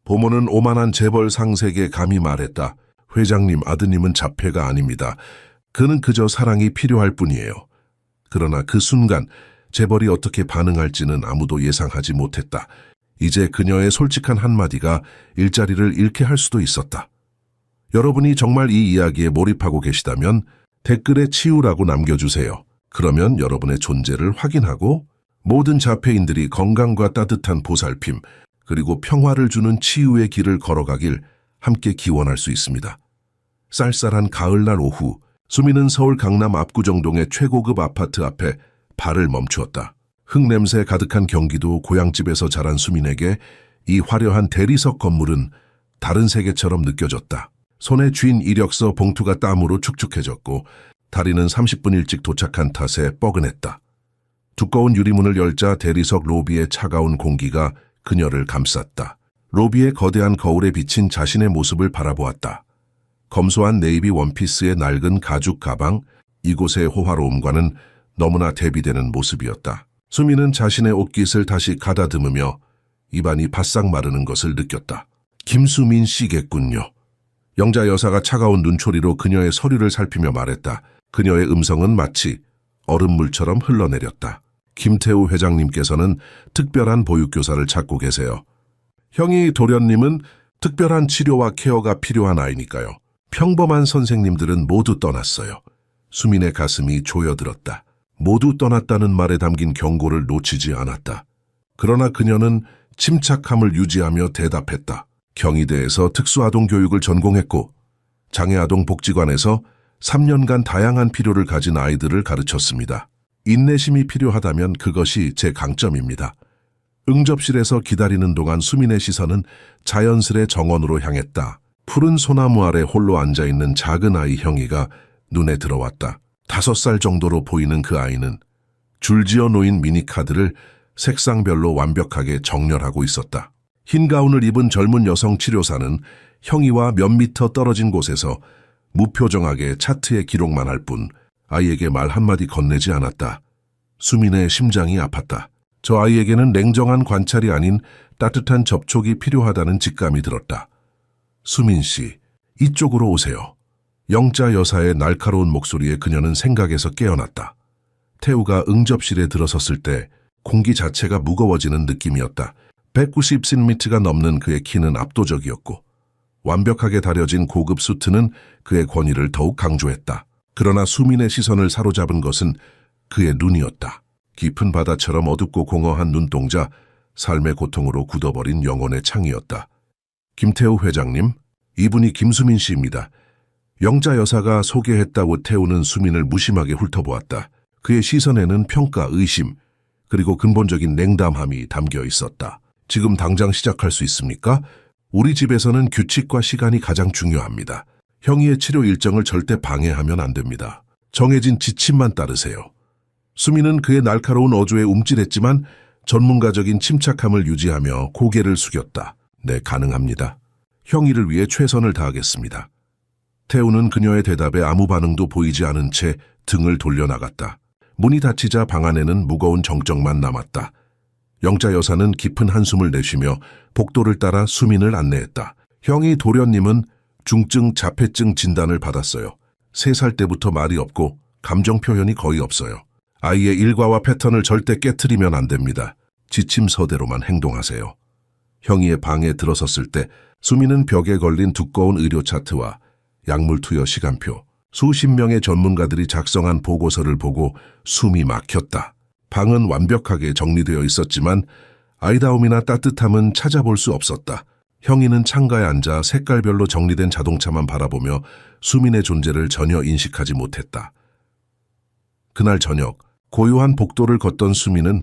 보모는 오만한 재벌 상세에게 감히 말했다. 회장님, 아드님은 자폐가 아닙니다. 그는 그저 사랑이 필요할 뿐이에요. 그러나 그 순간 재벌이 어떻게 반응할지는 아무도 예상하지 못했다. 이제 그녀의 솔직한 한마디가 일자리를 잃게 할 수도 있었다. 여러분이 정말 이 이야기에 몰입하고 계시다면 댓글에 치유라고 남겨주세요. 그러면 여러분의 존재를 확인하고 모든 자폐인들이 건강과 따뜻한 보살핌 그리고 평화를 주는 치유의 길을 걸어가길 함께 기원할 수 있습니다. 쌀쌀한 가을날 오후, 수미는 서울 강남 압구정동의 최고급 아파트 앞에 발을 멈추었다. 흙냄새 가득한 경기도 고향집에서 자란 수민에게 이 화려한 대리석 건물은 다른 세계처럼 느껴졌다. 손에 쥔 이력서 봉투가 땀으로 축축해졌고 다리는 30분 일찍 도착한 탓에 뻐근했다. 두꺼운 유리문을 열자 대리석 로비의 차가운 공기가 그녀를 감쌌다. 로비의 거대한 거울에 비친 자신의 모습을 바라보았다. 검소한 네이비 원피스의 낡은 가죽 가방, 이곳의 호화로움과는 너무나 대비되는 모습이었다. 수미는 자신의 옷깃을 다시 가다듬으며 입안이 바싹 마르는 것을 느꼈다. 김수민 씨겠군요. 영자 여사가 차가운 눈초리로 그녀의 서류를 살피며 말했다. 그녀의 음성은 마치 얼음물처럼 흘러내렸다. 김태우 회장님께서는 특별한 보육교사를 찾고 계세요. 형이 도련님은 특별한 치료와 케어가 필요한 아이니까요. 평범한 선생님들은 모두 떠났어요. 수민의 가슴이 조여들었다. 모두 떠났다는 말에 담긴 경고를 놓치지 않았다. 그러나 그녀는 침착함을 유지하며 대답했다. 경희대에서 특수아동교육을 전공했고 장애아동복지관에서 3년간 다양한 필요를 가진 아이들을 가르쳤습니다. 인내심이 필요하다면 그것이 제 강점입니다. 응접실에서 기다리는 동안 수민의 시선은 자연스레 정원으로 향했다. 푸른 소나무 아래 홀로 앉아있는 작은 아이 형이가 눈에 들어왔다. 5살 정도로 보이는 그 아이는 줄지어 놓인 미니카드를 색상별로 완벽하게 정렬하고 있었다. 흰 가운을 입은 젊은 여성 치료사는 형이와 몇 미터 떨어진 곳에서 무표정하게 차트에 기록만 할 뿐 아이에게 말 한마디 건네지 않았다. 수민의 심장이 아팠다. 저 아이에게는 냉정한 관찰이 아닌 따뜻한 접촉이 필요하다는 직감이 들었다. 수민 씨, 이쪽으로 오세요. 영자 여사의 날카로운 목소리에 그녀는 생각에서 깨어났다. 태우가 응접실에 들어섰을 때 공기 자체가 무거워지는 느낌이었다. 190cm가 넘는 그의 키는 압도적이었고 완벽하게 다려진 고급 수트는 그의 권위를 더욱 강조했다. 그러나 수민의 시선을 사로잡은 것은 그의 눈이었다. 깊은 바다처럼 어둡고 공허한 눈동자, 삶의 고통으로 굳어버린 영혼의 창이었다. 김태우 회장님, 이분이 김수민 씨입니다. 영자 여사가 소개했다고 태우는 수민을 무심하게 훑어보았다. 그의 시선에는 평가, 의심, 그리고 근본적인 냉담함이 담겨 있었다. 지금 당장 시작할 수 있습니까? 우리 집에서는 규칙과 시간이 가장 중요합니다. 형이의 치료 일정을 절대 방해하면 안 됩니다. 정해진 지침만 따르세요. 수민은 그의 날카로운 어조에 움찔했지만 전문가적인 침착함을 유지하며 고개를 숙였다. 네, 가능합니다. 형이를 위해 최선을 다하겠습니다. 태우는 그녀의 대답에 아무 반응도 보이지 않은 채 등을 돌려나갔다. 문이 닫히자 방 안에는 무거운 정적만 남았다. 영자 여사는 깊은 한숨을 내쉬며 복도를 따라 수민을 안내했다. 형이 도련님은 중증 자폐증 진단을 받았어요. 3살 때부터 말이 없고 감정 표현이 거의 없어요. 아이의 일과와 패턴을 절대 깨트리면 안 됩니다. 지침서대로만 행동하세요. 형이의 방에 들어섰을 때 수민은 벽에 걸린 두꺼운 의료 차트와 약물 투여 시간표, 수십 명의 전문가들이 작성한 보고서를 보고 숨이 막혔다. 방은 완벽하게 정리되어 있었지만 아이다움이나 따뜻함은 찾아볼 수 없었다. 형이는 창가에 앉아 색깔별로 정리된 자동차만 바라보며 수민의 존재를 전혀 인식하지 못했다. 그날 저녁, 고요한 복도를 걷던 수민은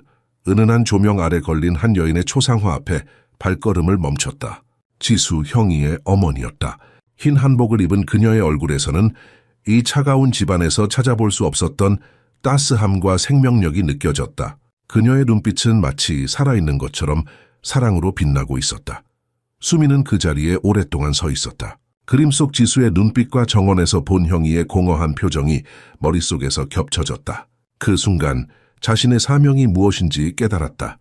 은은한 조명 아래 걸린 한 여인의 초상화 앞에 발걸음을 멈췄다. 지수 형이의 어머니였다. 흰 한복을 입은 그녀의 얼굴에서는 이 차가운 집안에서 찾아볼 수 없었던 따스함과 생명력이 느껴졌다. 그녀의 눈빛은 마치 살아있는 것처럼 사랑으로 빛나고 있었다. 수미는 그 자리에 오랫동안 서 있었다. 그림 속 지수의 눈빛과 정원에서 본 형이의 공허한 표정이 머릿속에서 겹쳐졌다. 그 순간 자신의 사명이 무엇인지 깨달았다.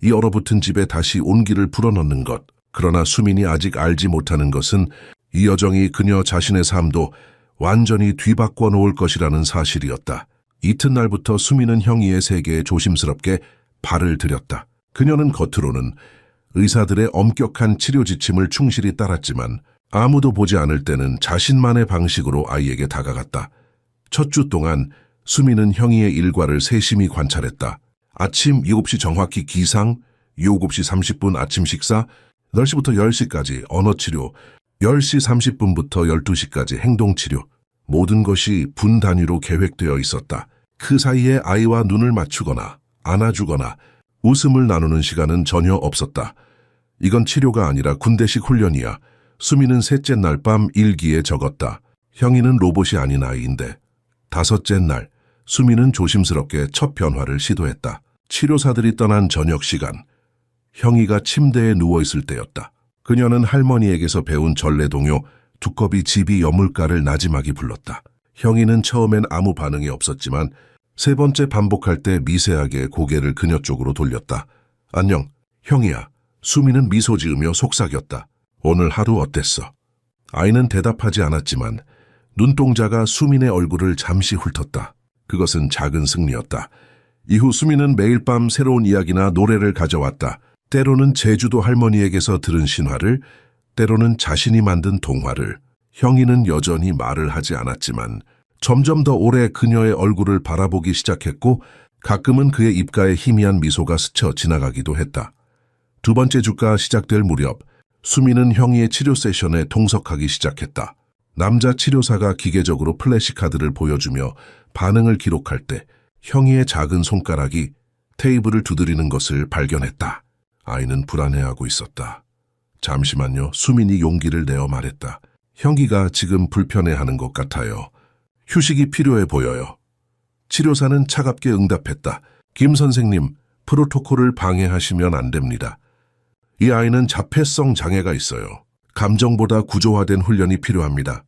이 얼어붙은 집에 다시 온기를 불어넣는 것, 그러나 수민이 아직 알지 못하는 것은 이 여정이 그녀 자신의 삶도 완전히 뒤바꿔 놓을 것이라는 사실이었다. 이튿날부터 수민은 형이의 세계에 조심스럽게 발을 들였다. 그녀는 겉으로는 의사들의 엄격한 치료 지침을 충실히 따랐지만 아무도 보지 않을 때는 자신만의 방식으로 아이에게 다가갔다. 첫 주 동안 수민은 형이의 일과를 세심히 관찰했다. 아침 7시 정확히 기상, 7시 30분 아침 식사, 8시부터 10시까지 언어치료, 10시 30분부터 12시까지 행동치료, 모든 것이 분 단위로 계획되어 있었다. 그 사이에 아이와 눈을 맞추거나 안아주거나 웃음을 나누는 시간은 전혀 없었다. 이건 치료가 아니라 군대식 훈련이야. 수민은 셋째 날 밤 일기에 적었다. 형이는 로봇이 아닌 아이인데. 다섯째 날, 수민은 조심스럽게 첫 변화를 시도했다. 치료사들이 떠난 저녁 시간, 형이가 침대에 누워있을 때였다. 그녀는 할머니에게서 배운 전래동요 두꺼비 집이 여물가를 나지막이 불렀다. 형이는 처음엔 아무 반응이 없었지만 세 번째 반복할 때 미세하게 고개를 그녀 쪽으로 돌렸다. 안녕, 형이야. 수민은 미소 지으며 속삭였다. 오늘 하루 어땠어? 아이는 대답하지 않았지만 눈동자가 수민의 얼굴을 잠시 훑었다. 그것은 작은 승리였다. 이후 수민은 매일 밤 새로운 이야기나 노래를 가져왔다. 때로는 제주도 할머니에게서 들은 신화를, 때로는 자신이 만든 동화를. 형이는 여전히 말을 하지 않았지만 점점 더 오래 그녀의 얼굴을 바라보기 시작했고 가끔은 그의 입가에 희미한 미소가 스쳐 지나가기도 했다. 두 번째 주가 시작될 무렵 수민은 형이의 치료 세션에 동석하기 시작했다. 남자 치료사가 기계적으로 플래시카드를 보여주며 반응을 기록할 때 형이의 작은 손가락이 테이블을 두드리는 것을 발견했다. 아이는 불안해하고 있었다. 잠시만요. 수민이 용기를 내어 말했다. 형기가 지금 불편해하는 것 같아요. 휴식이 필요해 보여요. 치료사는 차갑게 응답했다. 김 선생님, 프로토콜을 방해하시면 안 됩니다. 이 아이는 자폐성 장애가 있어요. 감정보다 구조화된 훈련이 필요합니다.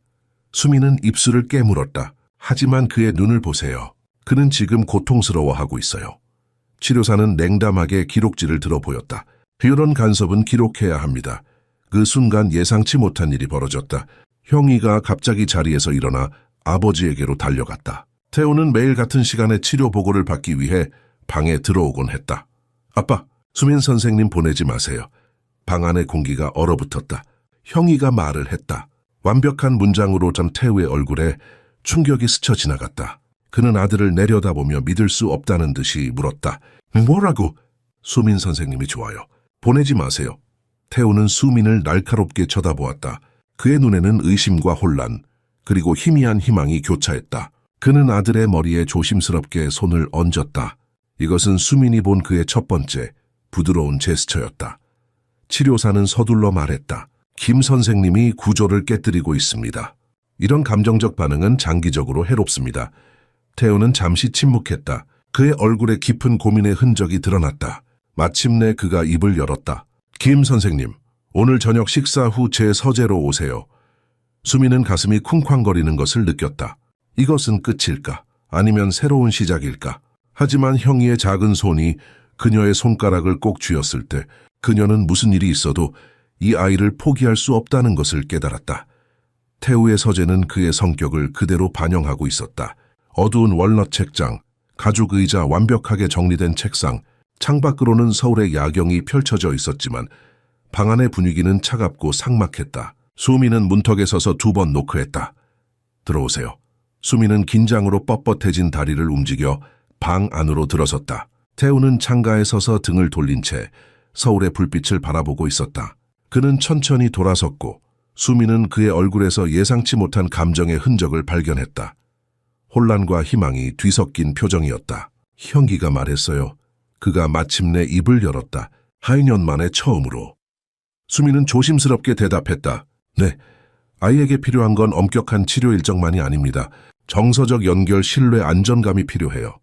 수민은 입술을 깨물었다. 하지만 그의 눈을 보세요. 그는 지금 고통스러워하고 있어요. 치료사는 냉담하게 기록지를 들어 보였다. 이런 간섭은 기록해야 합니다. 그 순간 예상치 못한 일이 벌어졌다. 형이가 갑자기 자리에서 일어나 아버지에게로 달려갔다. 태우는 매일 같은 시간에 치료 보고를 받기 위해 방에 들어오곤 했다. 아빠, 수민 선생님 보내지 마세요. 방 안의 공기가 얼어붙었다. 형이가 말을 했다. 완벽한 문장으로 전 태우의 얼굴에 충격이 스쳐 지나갔다. 그는 아들을 내려다보며 믿을 수 없다는 듯이 물었다. 뭐라고? 수민 선생님이 좋아요. 보내지 마세요. 태우는 수민을 날카롭게 쳐다보았다. 그의 눈에는 의심과 혼란, 그리고 희미한 희망이 교차했다. 그는 아들의 머리에 조심스럽게 손을 얹었다. 이것은 수민이 본 그의 첫 번째 부드러운 제스처였다. 치료사는 서둘러 말했다. 김 선생님이 구조를 깨뜨리고 있습니다. 이런 감정적 반응은 장기적으로 해롭습니다. 태우는 잠시 침묵했다. 그의 얼굴에 깊은 고민의 흔적이 드러났다. 마침내 그가 입을 열었다. 김 선생님, 오늘 저녁 식사 후 제 서재로 오세요. 수민은 가슴이 쿵쾅거리는 것을 느꼈다. 이것은 끝일까? 아니면 새로운 시작일까? 하지만 형이의 작은 손이 그녀의 손가락을 꼭 쥐었을 때 그녀는 무슨 일이 있어도 이 아이를 포기할 수 없다는 것을 깨달았다. 태우의 서재는 그의 성격을 그대로 반영하고 있었다. 어두운 월넛 책장, 가죽 의자, 완벽하게 정리된 책상, 창밖으로는 서울의 야경이 펼쳐져 있었지만 방 안의 분위기는 차갑고 삭막했다. 수민은 문턱에 서서 2번 노크했다. 들어오세요. 수민은 긴장으로 뻣뻣해진 다리를 움직여 방 안으로 들어섰다. 태우는 창가에 서서 등을 돌린 채 서울의 불빛을 바라보고 있었다. 그는 천천히 돌아섰고 수민은 그의 얼굴에서 예상치 못한 감정의 흔적을 발견했다. 혼란과 희망이 뒤섞인 표정이었다. 형기가 말했어요. 그가 마침내 입을 열었다. 4년 만에 처음으로. 수민은 조심스럽게 대답했다. 네, 아이에게 필요한 건 엄격한 치료 일정만이 아닙니다. 정서적 연결, 신뢰, 안정감이 필요해요.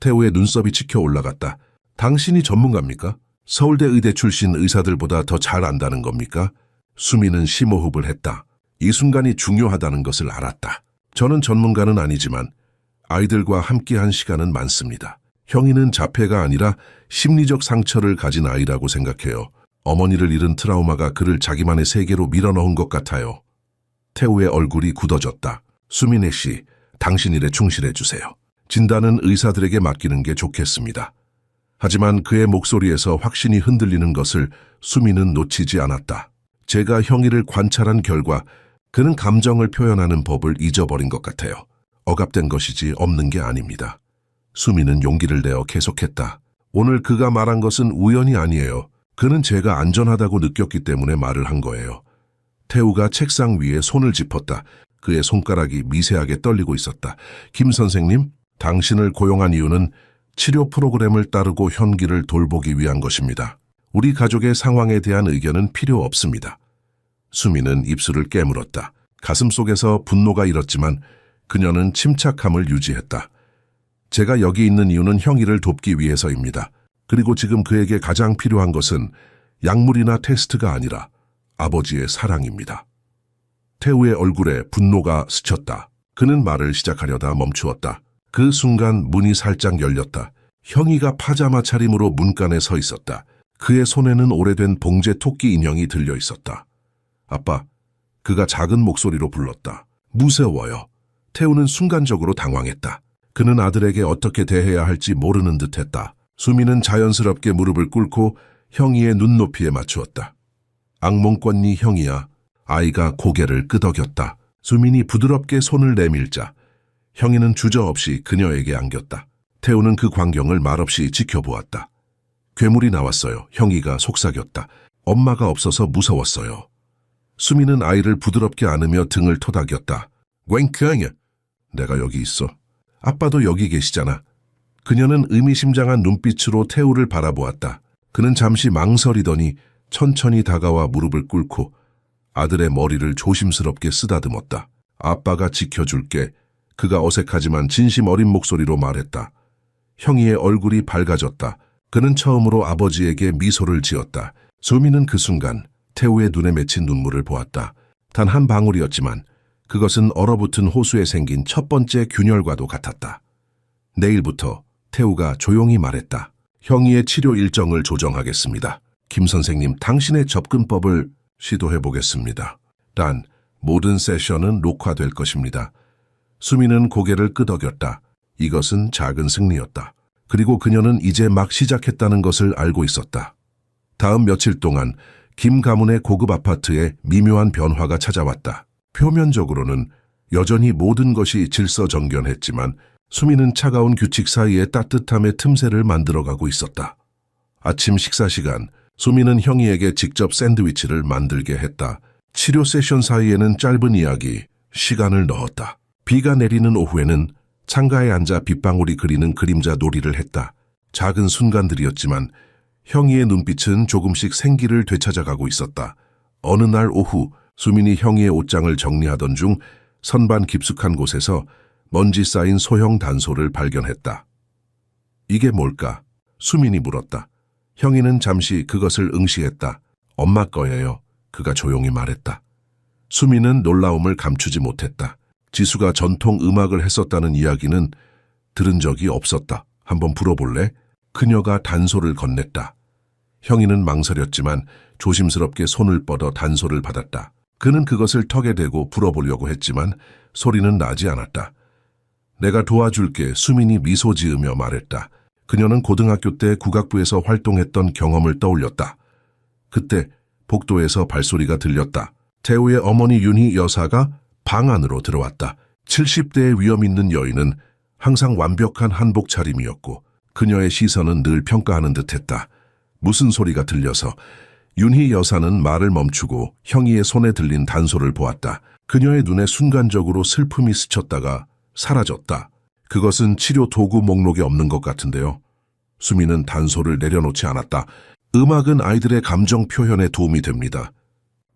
태우의 눈썹이 치켜 올라갔다. 당신이 전문가입니까? 서울대 의대 출신 의사들보다 더 잘 안다는 겁니까? 수민은 심호흡을 했다. 이 순간이 중요하다는 것을 알았다. 저는 전문가는 아니지만 아이들과 함께한 시간은 많습니다. 형이는 자폐가 아니라 심리적 상처를 가진 아이라고 생각해요. 어머니를 잃은 트라우마가 그를 자기만의 세계로 밀어넣은 것 같아요. 태우의 얼굴이 굳어졌다. 수민혜 씨, 당신 일에 충실해 주세요. 진단은 의사들에게 맡기는 게 좋겠습니다. 하지만 그의 목소리에서 확신이 흔들리는 것을 수민은 놓치지 않았다. 제가 형이를 관찰한 결과 그는 감정을 표현하는 법을 잊어버린 것 같아요. 억압된 것이지 없는 게 아닙니다. 수민은 용기를 내어 계속했다. 오늘 그가 말한 것은 우연이 아니에요. 그는 제가 안전하다고 느꼈기 때문에 말을 한 거예요. 태우가 책상 위에 손을 짚었다. 그의 손가락이 미세하게 떨리고 있었다. 김 선생님, 당신을 고용한 이유는 치료 프로그램을 따르고 현기를 돌보기 위한 것입니다. 우리 가족의 상황에 대한 의견은 필요 없습니다. 수민은 입술을 깨물었다. 가슴속에서 분노가 일었지만 그녀는 침착함을 유지했다. 제가 여기 있는 이유는 형이를 돕기 위해서입니다. 그리고 지금 그에게 가장 필요한 것은 약물이나 테스트가 아니라 아버지의 사랑입니다. 태우의 얼굴에 분노가 스쳤다. 그는 말을 시작하려다 멈추었다. 그 순간 문이 살짝 열렸다. 형이가 파자마 차림으로 문간에 서 있었다. 그의 손에는 오래된 봉제 토끼 인형이 들려 있었다. 아빠, 그가 작은 목소리로 불렀다. 무서워요. 태우는 순간적으로 당황했다. 그는 아들에게 어떻게 대해야 할지 모르는 듯했다. 수민은 자연스럽게 무릎을 꿇고 형이의 눈높이에 맞추었다. 악몽꿨니 형이야. 아이가 고개를 끄덕였다. 수민이 부드럽게 손을 내밀자 형이는 주저없이 그녀에게 안겼다. 태우는 그 광경을 말없이 지켜보았다. 괴물이 나왔어요. 형이가 속삭였다. 엄마가 없어서 무서웠어요. 수민은 아이를 부드럽게 안으며 등을 토닥였다. 웬크하냐? 내가 여기 있어. 아빠도 여기 계시잖아. 그녀는 의미심장한 눈빛으로 태우를 바라보았다. 그는 잠시 망설이더니 천천히 다가와 무릎을 꿇고 아들의 머리를 조심스럽게 쓰다듬었다. 아빠가 지켜줄게. 그가 어색하지만 진심 어린 목소리로 말했다. 형이의 얼굴이 밝아졌다. 그는 처음으로 아버지에게 미소를 지었다. 수민은 그 순간 태우의 눈에 맺힌 눈물을 보았다. 단 한 방울이었지만 그것은 얼어붙은 호수에 생긴 첫 번째 균열과도 같았다. 내일부터 태우가 조용히 말했다. 형이의 치료 일정을 조정하겠습니다. 김 선생님, 당신의 접근법을 시도해보겠습니다. 단, 모든 세션은 녹화될 것입니다. 수민은 고개를 끄덕였다. 이것은 작은 승리였다. 그리고 그녀는 이제 막 시작했다는 것을 알고 있었다. 다음 며칠 동안 김 가문의 고급 아파트에 미묘한 변화가 찾아왔다. 표면적으로는 여전히 모든 것이 질서정연했지만 수민은 차가운 규칙 사이에 따뜻함의 틈새를 만들어가고 있었다. 아침 식사 시간, 수민은 형이에게 직접 샌드위치를 만들게 했다. 치료 세션 사이에는 짧은 이야기, 시간을 넣었다. 비가 내리는 오후에는 창가에 앉아 빗방울이 그리는 그림자 놀이를 했다. 작은 순간들이었지만 형이의 눈빛은 조금씩 생기를 되찾아가고 있었다. 어느 날 오후 수민이 형이의 옷장을 정리하던 중 선반 깊숙한 곳에서 먼지 쌓인 소형 단소를 발견했다. 이게 뭘까? 수민이 물었다. 형이는 잠시 그것을 응시했다. 엄마 거예요. 그가 조용히 말했다. 수민은 놀라움을 감추지 못했다. 지수가 전통 음악을 했었다는 이야기는 들은 적이 없었다. 한번 불어볼래? 그녀가 단소를 건넸다. 형이는 망설였지만 조심스럽게 손을 뻗어 단소를 받았다. 그는 그것을 턱에 대고 불어보려고 했지만 소리는 나지 않았다. 내가 도와줄게. 수민이 미소 지으며 말했다. 그녀는 고등학교 때 국악부에서 활동했던 경험을 떠올렸다. 그때 복도에서 발소리가 들렸다. 태우의 어머니 윤희 여사가 방 안으로 들어왔다. 70대의 위험 있는 여인은 항상 완벽한 한복 차림이었고 그녀의 시선은 늘 평가하는 듯했다. 무슨 소리가 들려서 윤희 여사는 말을 멈추고 형이의 손에 들린 단소를 보았다. 그녀의 눈에 순간적으로 슬픔이 스쳤다가 사라졌다. 그것은 치료 도구 목록에 없는 것 같은데요. 수민은 단소를 내려놓지 않았다. 음악은 아이들의 감정 표현에 도움이 됩니다.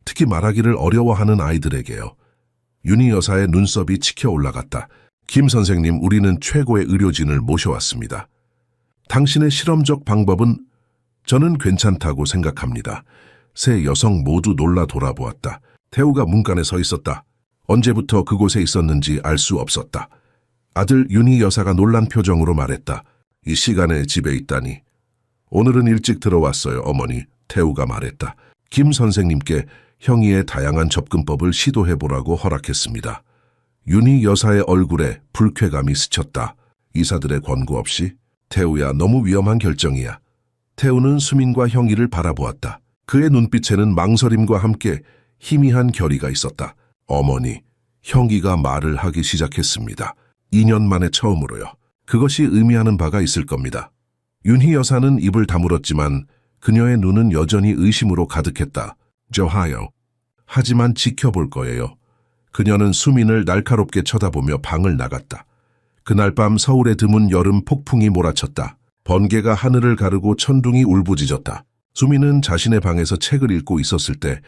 특히 말하기를 어려워하는 아이들에게요. 윤희 여사의 눈썹이 치켜 올라갔다. 김 선생님, 우리는 최고의 의료진을 모셔왔습니다. 당신의 실험적 방법은 저는 괜찮다고 생각합니다. 세 여성 모두 놀라 돌아보았다. 태우가 문간에 서 있었다. 언제부터 그곳에 있었는지 알 수 없었다. 아들 윤희 여사가 놀란 표정으로 말했다. 이 시간에 집에 있다니. 오늘은 일찍 들어왔어요, 어머니. 태우가 말했다. 김 선생님께 형이의 다양한 접근법을 시도해보라고 허락했습니다. 윤희 여사의 얼굴에 불쾌감이 스쳤다. 이사들의 권고 없이? 태우야, 너무 위험한 결정이야. 태우는 수민과 형이를 바라보았다. 그의 눈빛에는 망설임과 함께 희미한 결의가 있었다. 어머니, 형이가 말을 하기 시작했습니다. 2년 만에 처음으로요. 그것이 의미하는 바가 있을 겁니다. 윤희 여사는 입을 다물었지만 그녀의 눈은 여전히 의심으로 가득했다. 좋아요. 하지만 지켜볼 거예요. 그녀는 수민을 날카롭게 쳐다보며 방을 나갔다. 그날 밤 서울에 드문 여름 폭풍이 몰아쳤다. 번개가 하늘을 가르고 천둥이 울부짖었다. 수민은 자신의 방에서 책을 읽고 있었을 때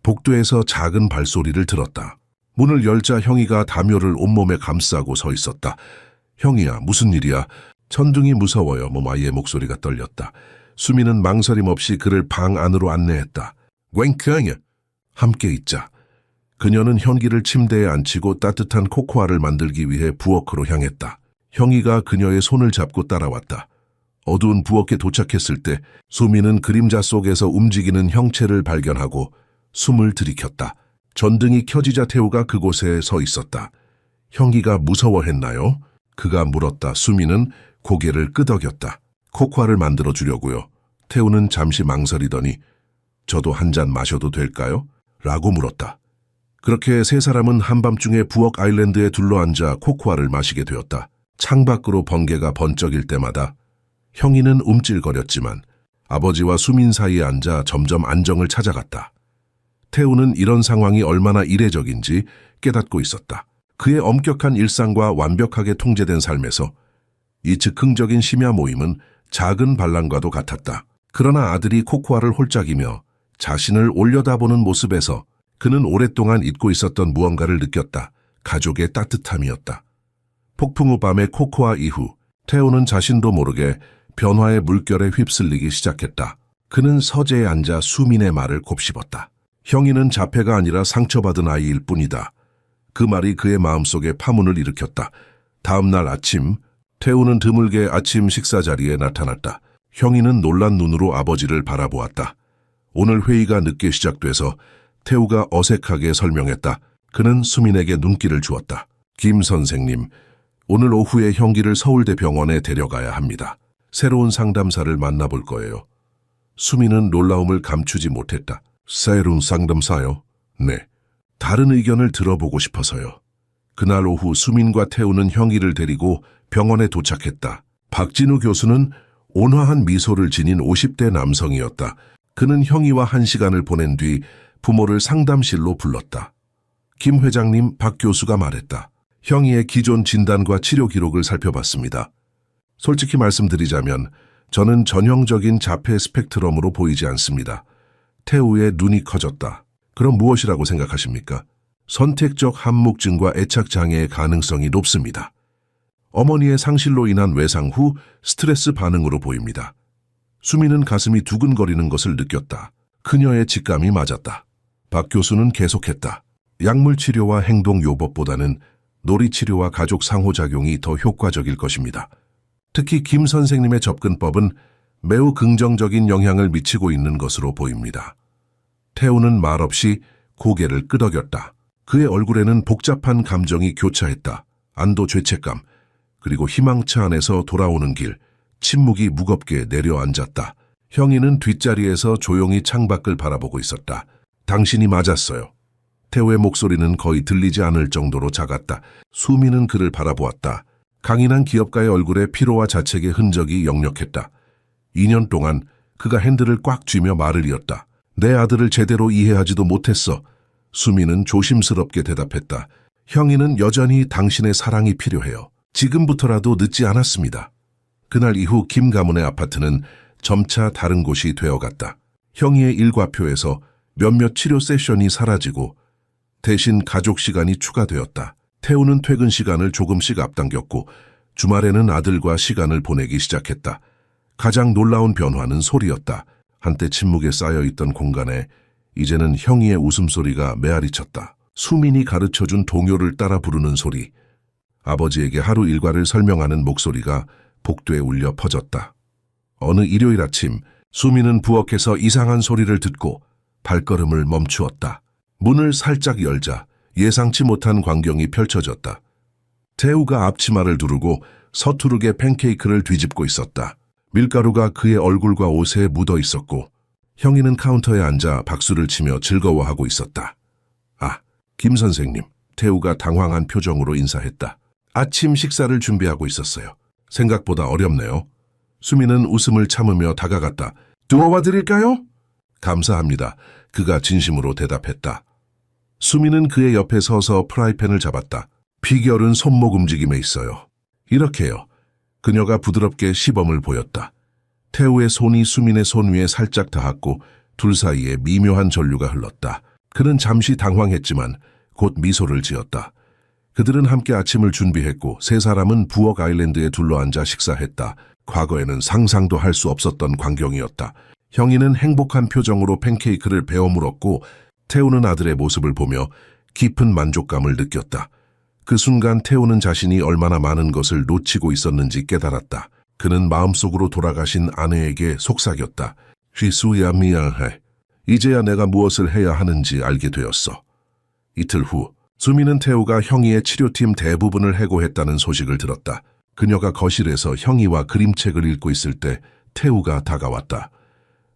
복도에서 작은 발소리를 들었다. 문을 열자 형이가 담요를 온몸에 감싸고 서 있었다. 형이야, 무슨 일이야? 천둥이 무서워요. 아이의 목소리가 떨렸다. 수민은 망설임 없이 그를 방 안으로 안내했다. 꽹크야, 함께 있자. 그녀는 현기를 침대에 앉히고 따뜻한 코코아를 만들기 위해 부엌으로 향했다. 형이가 그녀의 손을 잡고 따라왔다. 어두운 부엌에 도착했을 때 수민은 그림자 속에서 움직이는 형체를 발견하고 숨을 들이켰다. 전등이 켜지자 태우가 그곳에 서 있었다. 형기가 무서워했나요? 그가 물었다. 수민은 고개를 끄덕였다. 코코아를 만들어 주려고요. 태우는 잠시 망설이더니 저도 한 잔 마셔도 될까요? 라고 물었다. 그렇게 세 사람은 한밤중에 부엌 아일랜드에 둘러앉아 코코아를 마시게 되었다. 창밖으로 번개가 번쩍일 때마다 형이는 움찔거렸지만 아버지와 수민 사이에 앉아 점점 안정을 찾아갔다. 태우는 이런 상황이 얼마나 이례적인지 깨닫고 있었다. 그의 엄격한 일상과 완벽하게 통제된 삶에서 이 즉흥적인 심야 모임은 작은 반란과도 같았다. 그러나 아들이 코코아를 홀짝이며 자신을 올려다보는 모습에서 그는 오랫동안 잊고 있었던 무언가를 느꼈다. 가족의 따뜻함이었다. 폭풍 후 밤의 코코아 이후 태우는 자신도 모르게 변화의 물결에 휩쓸리기 시작했다. 그는 서재에 앉아 수민의 말을 곱씹었다. 형이는 자폐가 아니라 상처받은 아이일 뿐이다. 그 말이 그의 마음속에 파문을 일으켰다. 다음 날 아침, 태우는 드물게 아침 식사 자리에 나타났다. 형이는 놀란 눈으로 아버지를 바라보았다. 오늘 회의가 늦게 시작돼서 태우가 어색하게 설명했다. 그는 수민에게 눈길을 주었다. 김 선생님, 오늘 오후에 형기를 서울대 병원에 데려가야 합니다. 새로운 상담사를 만나볼 거예요. 수민은 놀라움을 감추지 못했다. 새로운 상담사요? 네. 다른 의견을 들어보고 싶어서요. 그날 오후 수민과 태우는 형기를 데리고 병원에 도착했다. 박진우 교수는 온화한 미소를 지닌 50대 남성이었다. 그는 형이와 1시간을 보낸 뒤 부모를 상담실로 불렀다. 김 회장님, 박 교수가 말했다. 형이의 기존 진단과 치료 기록을 살펴봤습니다. 솔직히 말씀드리자면 저는 전형적인 자폐 스펙트럼으로 보이지 않습니다. 태우의 눈이 커졌다. 그럼 무엇이라고 생각하십니까? 선택적 한묵증과 애착장애의 가능성이 높습니다. 어머니의 상실로 인한 외상 후 스트레스 반응으로 보입니다. 수민은 가슴이 두근거리는 것을 느꼈다. 그녀의 직감이 맞았다. 박 교수는 계속했다. 약물 치료와 행동 요법보다는 놀이 치료와 가족 상호작용이 더 효과적일 것입니다. 특히 김 선생님의 접근법은 매우 긍정적인 영향을 미치고 있는 것으로 보입니다. 태우는 말없이 고개를 끄덕였다. 그의 얼굴에는 복잡한 감정이 교차했다. 안도, 죄책감, 그리고 희망차 안에서 돌아오는 길, 침묵이 무겁게 내려앉았다. 형이는 뒷자리에서 조용히 창밖을 바라보고 있었다. 당신이 맞았어요. 태우의 목소리는 거의 들리지 않을 정도로 작았다. 수민은 그를 바라보았다. 강인한 기업가의 얼굴에 피로와 자책의 흔적이 역력했다. 2년 동안 그가 핸들을 꽉 쥐며 말을 이었다. 내 아들을 제대로 이해하지도 못했어. 수민은 조심스럽게 대답했다. 형이는 여전히 당신의 사랑이 필요해요. 지금부터라도 늦지 않았습니다. 그날 이후 김 가문의 아파트는 점차 다른 곳이 되어갔다. 형이의 일과표에서 몇몇 치료 세션이 사라지고 대신 가족 시간이 추가되었다. 태우는 퇴근 시간을 조금씩 앞당겼고 주말에는 아들과 시간을 보내기 시작했다. 가장 놀라운 변화는 소리였다. 한때 침묵에 쌓여있던 공간에 이제는 형이의 웃음소리가 메아리쳤다. 수민이 가르쳐준 동요를 따라 부르는 소리, 아버지에게 하루 일과를 설명하는 목소리가 복도에 울려 퍼졌다. 어느 일요일 아침 수미는 부엌에서 이상한 소리를 듣고 발걸음을 멈추었다. 문을 살짝 열자 예상치 못한 광경이 펼쳐졌다. 태우가 앞치마를 두르고 서투르게 팬케이크를 뒤집고 있었다. 밀가루가 그의 얼굴과 옷에 묻어 있었고 형이는 카운터에 앉아 박수를 치며 즐거워하고 있었다. 아, 김 선생님. 태우가 당황한 표정으로 인사했다. 아침 식사를 준비하고 있었어요. 생각보다 어렵네요. 수미는 웃음을 참으며 다가갔다. 도와 드릴까요? 감사합니다. 그가 진심으로 대답했다. 수미는 그의 옆에 서서 프라이팬을 잡았다. 비결은 손목 움직임에 있어요. 이렇게요. 그녀가 부드럽게 시범을 보였다. 태우의 손이 수민의 손 위에 살짝 닿았고 둘 사이에 미묘한 전류가 흘렀다. 그는 잠시 당황했지만 곧 미소를 지었다. 그들은 함께 아침을 준비했고 세 사람은 부엌 아일랜드에 둘러앉아 식사했다. 과거에는 상상도 할 수 없었던 광경이었다. 형이는 행복한 표정으로 팬케이크를 베어 물었고 태우는 아들의 모습을 보며 깊은 만족감을 느꼈다. 그 순간 태우는 자신이 얼마나 많은 것을 놓치고 있었는지 깨달았다. 그는 마음속으로 돌아가신 아내에게 속삭였다. 휘수야 미안해. 이제야 내가 무엇을 해야 하는지 알게 되었어. 이틀 후 수미는 태우가 형이의 치료팀 대부분을 해고했다는 소식을 들었다. 그녀가 거실에서 형이와 그림책을 읽고 있을 때 태우가 다가왔다.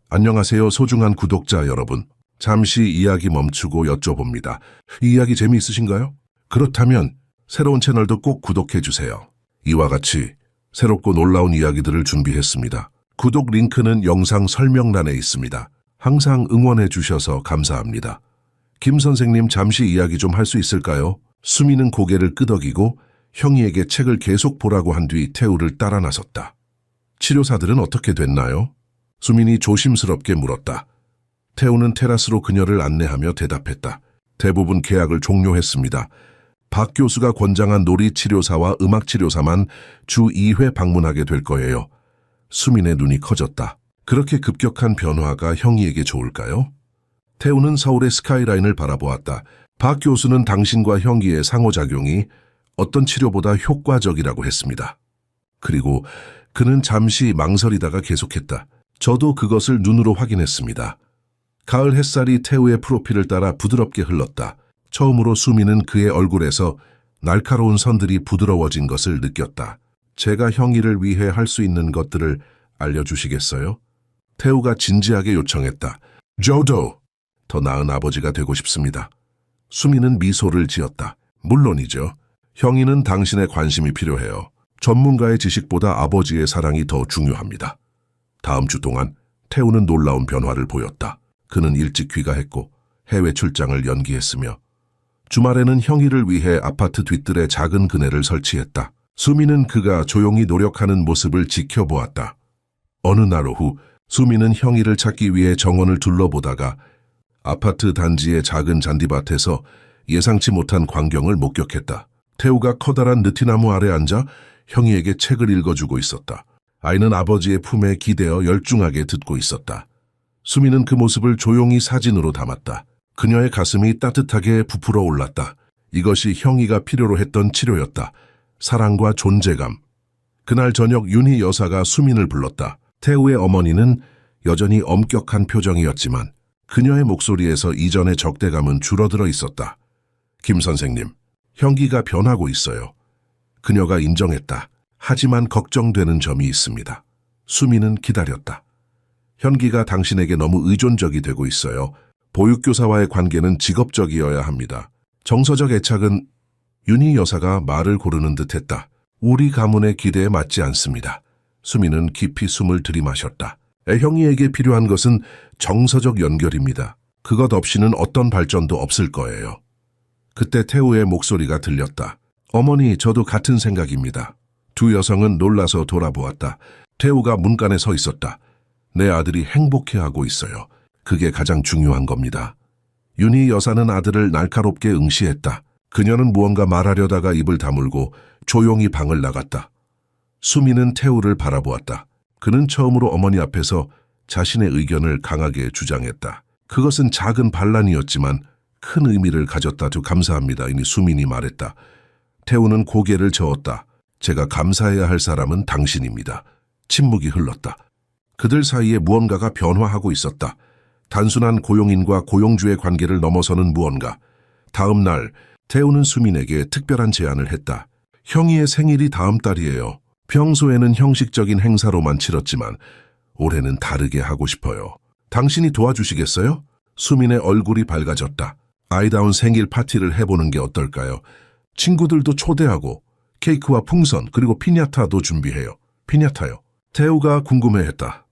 안녕하세요 소중한 구독자 여러분. 잠시 이야기 멈추고 여쭤봅니다. 이 이야기 재미있으신가요? 그렇다면 새로운 채널도 꼭 구독해주세요. 이와 같이 새롭고 놀라운 이야기들을 준비했습니다. 구독 링크는 영상 설명란에 있습니다. 항상 응원해 주셔서 감사합니다. 김 선생님 잠시 이야기 좀 할 수 있을까요? 수미는 고개를 끄덕이고 형이에게 책을 계속 보라고 한 뒤 태우를 따라 나섰다. 치료사들은 어떻게 됐나요? 수민이 조심스럽게 물었다. 태우는 테라스로 그녀를 안내하며 대답했다. 대부분 계약을 종료했습니다. 박 교수가 권장한 놀이치료사와 음악치료사만 주 2회 방문하게 될 거예요. 수민의 눈이 커졌다. 그렇게 급격한 변화가 형이에게 좋을까요? 태우는 서울의 스카이라인을 바라보았다. 박 교수는 당신과 형기의 상호작용이 어떤 치료보다 효과적이라고 했습니다. 그리고 그는 잠시 망설이다가 계속했다. 저도 그것을 눈으로 확인했습니다. 가을 햇살이 태우의 프로필을 따라 부드럽게 흘렀다. 처음으로 수미는 그의 얼굴에서 날카로운 선들이 부드러워진 것을 느꼈다. 제가 형이를 위해 할 수 있는 것들을 알려주시겠어요? 태우가 진지하게 요청했다. 저도 더 나은 아버지가 되고 싶습니다. 수미는 미소를 지었다. 물론이죠. 형이는 당신의 관심이 필요해요. 전문가의 지식보다 아버지의 사랑이 더 중요합니다. 다음 주 동안 태우는 놀라운 변화를 보였다. 그는 일찍 귀가했고 해외 출장을 연기했으며 주말에는 형이를 위해 아파트 뒤뜰에 작은 그네를 설치했다. 수미는 그가 조용히 노력하는 모습을 지켜보았다. 어느 날 오후 수미는 형이를 찾기 위해 정원을 둘러보다가 아파트 단지의 작은 잔디밭에서 예상치 못한 광경을 목격했다. 태우가 커다란 느티나무 아래 앉아 형이에게 책을 읽어주고 있었다. 아이는 아버지의 품에 기대어 열중하게 듣고 있었다. 수미는 그 모습을 조용히 사진으로 담았다. 그녀의 가슴이 따뜻하게 부풀어 올랐다. 이것이 형이가 필요로 했던 치료였다. 사랑과 존재감. 그날 저녁 윤희 여사가 수민을 불렀다. 태우의 어머니는 여전히 엄격한 표정이었지만 그녀의 목소리에서 이전의 적대감은 줄어들어 있었다. 김 선생님, 형기가 변하고 있어요. 그녀가 인정했다. 하지만 걱정되는 점이 있습니다. 수미는 기다렸다. 현기가 당신에게 너무 의존적이 되고 있어요. 보육교사와의 관계는 직업적이어야 합니다. 정서적 애착은 윤희 여사가 말을 고르는 듯했다. 우리 가문의 기대에 맞지 않습니다. 수미는 깊이 숨을 들이마셨다. 애형이에게 필요한 것은 정서적 연결입니다. 그것 없이는 어떤 발전도 없을 거예요. 그때 태우의 목소리가 들렸다. 어머니, 저도 같은 생각입니다. 두 여성은 놀라서 돌아보았다. 태우가 문간에 서 있었다. 내 아들이 행복해하고 있어요. 그게 가장 중요한 겁니다. 윤희 여사는 아들을 날카롭게 응시했다. 그녀는 무언가 말하려다가 입을 다물고 조용히 방을 나갔다. 수미는 태우를 바라보았다. 그는 처음으로 어머니 앞에서 자신의 의견을 강하게 주장했다. 그것은 작은 반란이었지만 큰 의미를 가졌다도 감사합니다. 이니 수민이 말했다. 태우는 고개를 저었다. 제가 감사해야 할 사람은 당신입니다. 침묵이 흘렀다. 그들 사이에 무언가가 변화하고 있었다. 단순한 고용인과 고용주의 관계를 넘어서는 무언가. 다음 날 태우는 수민에게 특별한 제안을 했다. 형이의 생일이 다음 달이에요. 평소에는 형식적인 행사로만 치렀지만 올해는 다르게 하고 싶어요. 당신이 도와주시겠어요? 수민의 얼굴이 밝아졌다. 아이다운 생일 파티를 해보는 게 어떨까요? 친구들도 초대하고 케이크와 풍선 그리고 피냐타도 준비해요. 피냐타요. 태우가 궁금해했다.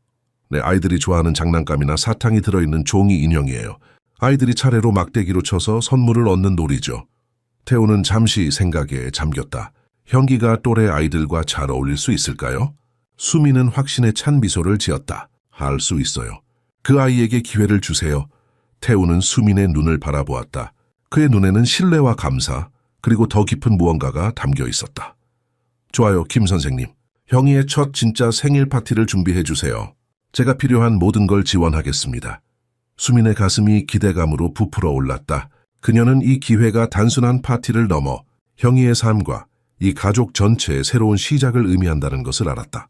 네, 아이들이 좋아하는 장난감이나 사탕이 들어있는 종이 인형이에요. 아이들이 차례로 막대기로 쳐서 선물을 얻는 놀이죠. 태우는 잠시 생각에 잠겼다. 형기가 또래 아이들과 잘 어울릴 수 있을까요? 수미는 확신에 찬 미소를 지었다. 할 수 있어요. 그 아이에게 기회를 주세요. 태우는 수민의 눈을 바라보았다. 그의 눈에는 신뢰와 감사, 그리고 더 깊은 무언가가 담겨 있었다. 좋아요, 김 선생님. 형이의 첫 진짜 생일 파티를 준비해 주세요. 제가 필요한 모든 걸 지원하겠습니다. 수민의 가슴이 기대감으로 부풀어 올랐다. 그녀는 이 기회가 단순한 파티를 넘어 형이의 삶과 이 가족 전체의 새로운 시작을 의미한다는 것을 알았다.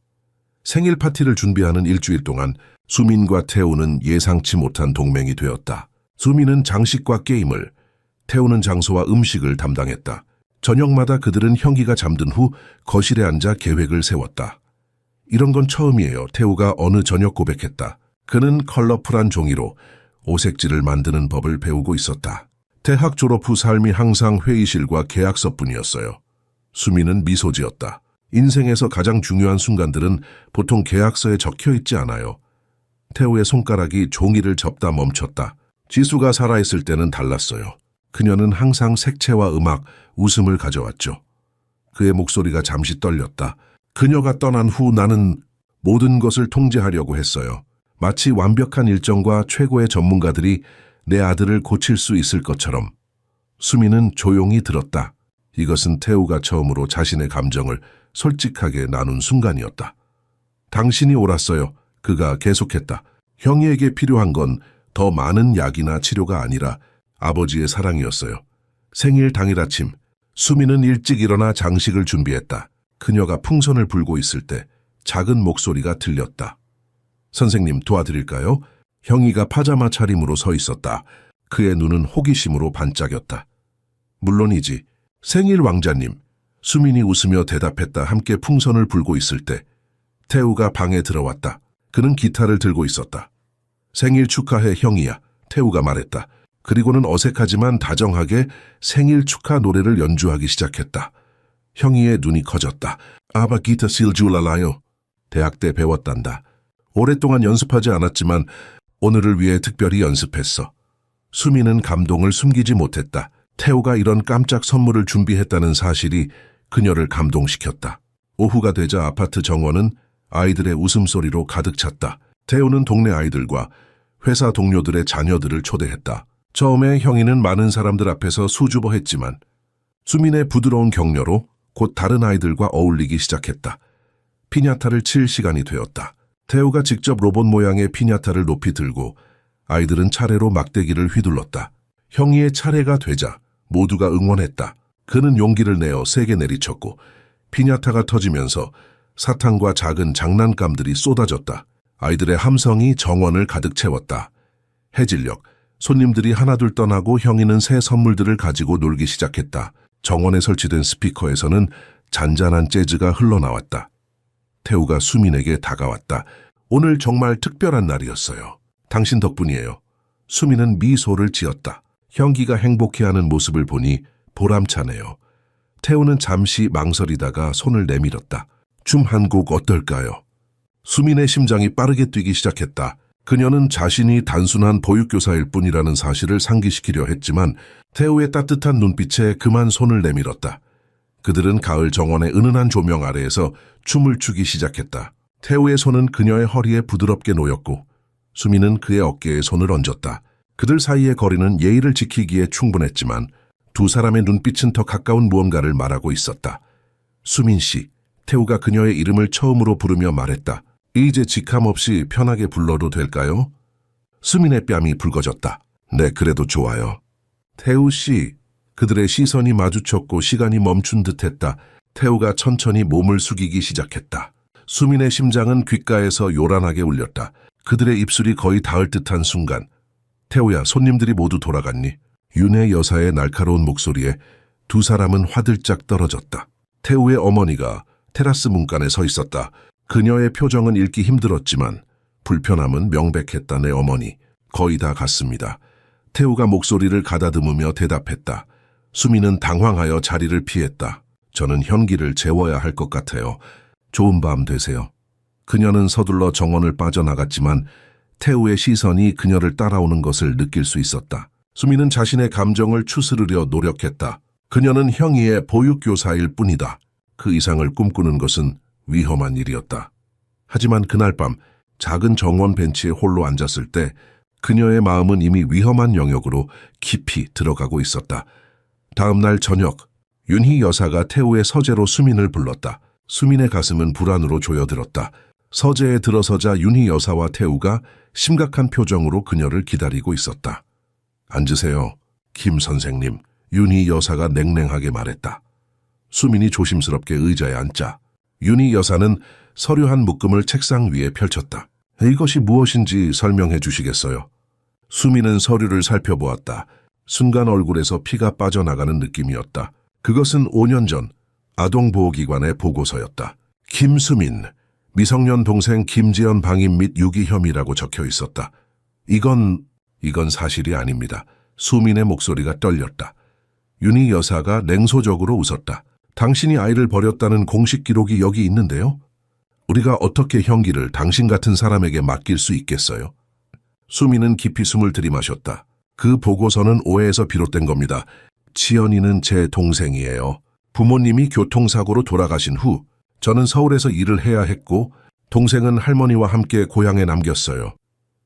생일 파티를 준비하는 일주일 동안 수민과 태우는 예상치 못한 동맹이 되었다. 수민은 장식과 게임을, 태우는 장소와 음식을 담당했다. 저녁마다 그들은 형기가 잠든 후 거실에 앉아 계획을 세웠다. 이런 건 처음이에요. 태우가 어느 저녁 고백했다. 그는 컬러풀한 종이로 오색지를 만드는 법을 배우고 있었다. 대학 졸업 후 삶이 항상 회의실과 계약서뿐이었어요. 수민은 미소 지었다. 인생에서 가장 중요한 순간들은 보통 계약서에 적혀 있지 않아요. 태우의 손가락이 종이를 접다 멈췄다. 지수가 살아있을 때는 달랐어요. 그녀는 항상 색채와 음악, 웃음을 가져왔죠. 그의 목소리가 잠시 떨렸다. 그녀가 떠난 후 나는 모든 것을 통제하려고 했어요. 마치 완벽한 일정과 최고의 전문가들이 내 아들을 고칠 수 있을 것처럼. 수미는 조용히 들었다. 이것은 태우가 처음으로 자신의 감정을 솔직하게 나눈 순간이었다. 당신이 옳았어요. 그가 계속했다. 형이에게 필요한 건 더 많은 약이나 치료가 아니라 아버지의 사랑이었어요. 생일 당일 아침, 수미는 일찍 일어나 장식을 준비했다. 그녀가 풍선을 불고 있을 때 작은 목소리가 들렸다. 선생님, 도와드릴까요? 형이가 파자마 차림으로 서 있었다. 그의 눈은 호기심으로 반짝였다. 물론이지. 생일 왕자님. 수민이 웃으며 대답했다. 함께 풍선을 불고 있을 때 태우가 방에 들어왔다. 그는 기타를 들고 있었다. 생일 축하해 형이야. 태우가 말했다. 그리고는 어색하지만 다정하게 생일 축하 노래를 연주하기 시작했다. 형이의 눈이 커졌다. 아바 기타 실줄알아요. 대학 때 배웠단다. 오랫동안 연습하지 않았지만 오늘을 위해 특별히 연습했어. 수미는 감동을 숨기지 못했다. 태우가 이런 깜짝 선물을 준비했다는 사실이 그녀를 감동시켰다. 오후가 되자 아파트 정원은 아이들의 웃음소리로 가득 찼다. 태우는 동네 아이들과 회사 동료들의 자녀들을 초대했다. 처음에 형이는 많은 사람들 앞에서 수줍어했지만 수민의 부드러운 격려로 곧 다른 아이들과 어울리기 시작했다. 피냐타를 칠 시간이 되었다. 태우가 직접 로봇 모양의 피냐타를 높이 들고 아이들은 차례로 막대기를 휘둘렀다. 형이의 차례가 되자 모두가 응원했다. 그는 용기를 내어 세게 내리쳤고 피냐타가 터지면서 사탕과 작은 장난감들이 쏟아졌다. 아이들의 함성이 정원을 가득 채웠다. 해질녘, 손님들이 하나둘 떠나고 형이는 새 선물들을 가지고 놀기 시작했다. 정원에 설치된 스피커에서는 잔잔한 재즈가 흘러나왔다. 태우가 수민에게 다가왔다. 오늘 정말 특별한 날이었어요. 당신 덕분이에요. 수민은 미소를 지었다. 형기가 행복해하는 모습을 보니 보람차네요. 태우는 잠시 망설이다가 손을 내밀었다. 춤 한 곡 어떨까요? 수민의 심장이 빠르게 뛰기 시작했다. 그녀는 자신이 단순한 보육교사일 뿐이라는 사실을 상기시키려 했지만 태우의 따뜻한 눈빛에 그만 손을 내밀었다. 그들은 가을 정원의 은은한 조명 아래에서 춤을 추기 시작했다. 태우의 손은 그녀의 허리에 부드럽게 놓였고 수민은 그의 어깨에 손을 얹었다. 그들 사이의 거리는 예의를 지키기에 충분했지만 두 사람의 눈빛은 더 가까운 무언가를 말하고 있었다. 수민 씨, 태우가 그녀의 이름을 처음으로 부르며 말했다. 이제 직함 없이 편하게 불러도 될까요? 수민의 뺨이 붉어졌다. 네, 그래도 좋아요. 태우 씨, 그들의 시선이 마주쳤고 시간이 멈춘 듯했다. 태우가 천천히 몸을 숙이기 시작했다. 수민의 심장은 귓가에서 요란하게 울렸다. 그들의 입술이 거의 닿을 듯한 순간 태우야, 손님들이 모두 돌아갔니? 윤혜 여사의 날카로운 목소리에 두 사람은 화들짝 떨어졌다. 태우의 어머니가 테라스 문간에 서 있었다. 그녀의 표정은 읽기 힘들었지만 불편함은 명백했다. 내 어머니, 거의 다 갔습니다. 태우가 목소리를 가다듬으며 대답했다. 수민은 당황하여 자리를 피했다. 저는 현기를 재워야 할 것 같아요. 좋은 밤 되세요. 그녀는 서둘러 정원을 빠져나갔지만 태우의 시선이 그녀를 따라오는 것을 느낄 수 있었다. 수민은 자신의 감정을 추스르려 노력했다. 그녀는 형이의 보육교사일 뿐이다. 그 이상을 꿈꾸는 것은 위험한 일이었다. 하지만 그날 밤 작은 정원 벤치에 홀로 앉았을 때 그녀의 마음은 이미 위험한 영역으로 깊이 들어가고 있었다. 다음 날 저녁, 윤희 여사가 태우의 서재로 수민을 불렀다. 수민의 가슴은 불안으로 조여들었다. 서재에 들어서자 윤희 여사와 태우가 심각한 표정으로 그녀를 기다리고 있었다. 앉으세요, 김 선생님. 윤희 여사가 냉랭하게 말했다. 수민이 조심스럽게 의자에 앉자 윤희 여사는 서류 한 묶음을 책상 위에 펼쳤다. 이것이 무엇인지 설명해 주시겠어요? 수민은 서류를 살펴보았다. 순간 얼굴에서 피가 빠져나가는 느낌이었다. 그것은 5년 전 아동보호기관의 보고서였다. 김수민, 미성년 동생 김지연 방임 및 유기 혐의라고 적혀 있었다. 이건 사실이 아닙니다. 수민의 목소리가 떨렸다. 윤희 여사가 냉소적으로 웃었다. 당신이 아이를 버렸다는 공식 기록이 여기 있는데요? 우리가 어떻게 형기를 당신 같은 사람에게 맡길 수 있겠어요? 수민은 깊이 숨을 들이마셨다. 그 보고서는 오해에서 비롯된 겁니다. 지연이는 제 동생이에요. 부모님이 교통사고로 돌아가신 후 저는 서울에서 일을 해야 했고 동생은 할머니와 함께 고향에 남겼어요.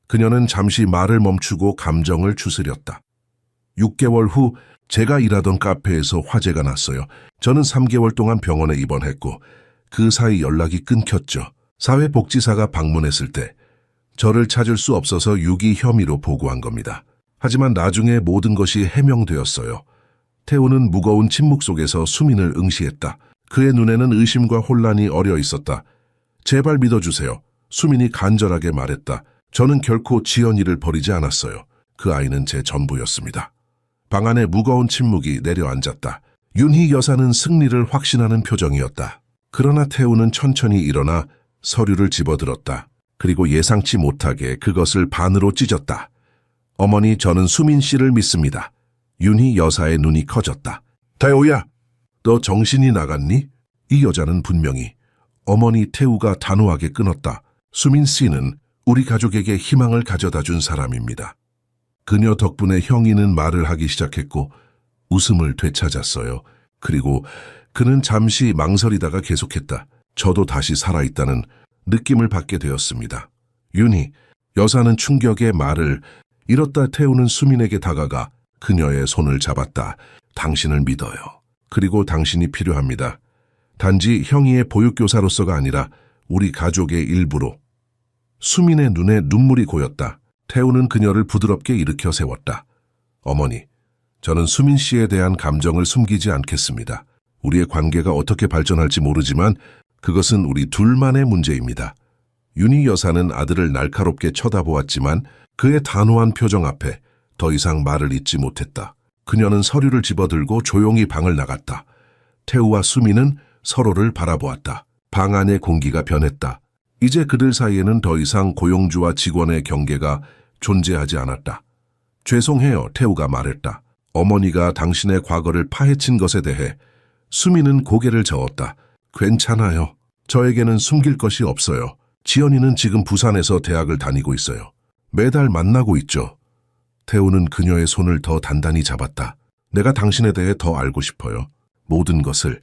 그녀는 잠시 말을 멈추고 감정을 추스렸다. 6개월 후 제가 일하던 카페에서 화재가 났어요. 저는 3개월 동안 병원에 입원했고 그 사이 연락이 끊겼죠. 사회복지사가 방문했을 때 저를 찾을 수 없어서 유기 혐의로 보고한 겁니다. 하지만 나중에 모든 것이 해명되었어요. 태우는 무거운 침묵 속에서 수민을 응시했다. 그의 눈에는 의심과 혼란이 어려 있었다. 제발 믿어주세요. 수민이 간절하게 말했다. 저는 결코 지연이를 버리지 않았어요. 그 아이는 제 전부였습니다. 방 안에 무거운 침묵이 내려앉았다. 윤희 여사는 승리를 확신하는 표정이었다. 그러나 태우는 천천히 일어나 서류를 집어들었다. 그리고 예상치 못하게 그것을 반으로 찢었다. 어머니, 저는 수민 씨를 믿습니다. 윤희 여사의 눈이 커졌다. 태우야, 너 정신이 나갔니? 이 여자는 분명히 어머니 태우가 단호하게 끊었다. 수민 씨는 우리 가족에게 희망을 가져다 준 사람입니다. 그녀 덕분에 형이는 말을 하기 시작했고 웃음을 되찾았어요. 그리고 그는 잠시 망설이다가 계속했다. 저도 다시 살아있다는 느낌을 받게 되었습니다. 윤희 여사는 충격의 말을 잃었다. 태우는 수민에게 다가가 그녀의 손을 잡았다. 당신을 믿어요. 그리고 당신이 필요합니다. 단지 형이의 보육교사로서가 아니라 우리 가족의 일부로. 수민의 눈에 눈물이 고였다. 태우는 그녀를 부드럽게 일으켜 세웠다. 어머니, 저는 수민 씨에 대한 감정을 숨기지 않겠습니다. 우리의 관계가 어떻게 발전할지 모르지만 그것은 우리 둘만의 문제입니다. 윤희 여사는 아들을 날카롭게 쳐다보았지만 그의 단호한 표정 앞에 더 이상 말을 잇지 못했다. 그녀는 서류를 집어들고 조용히 방을 나갔다. 태우와 수민은 서로를 바라보았다. 방 안의 공기가 변했다. 이제 그들 사이에는 더 이상 고용주와 직원의 경계가 존재하지 않았다. 죄송해요, 태우가 말했다. 어머니가 당신의 과거를 파헤친 것에 대해. 수민은 고개를 저었다. 괜찮아요. 저에게는 숨길 것이 없어요. 지연이는 지금 부산에서 대학을 다니고 있어요. 매달 만나고 있죠. 태우는 그녀의 손을 더 단단히 잡았다. 내가 당신에 대해 더 알고 싶어요. 모든 것을.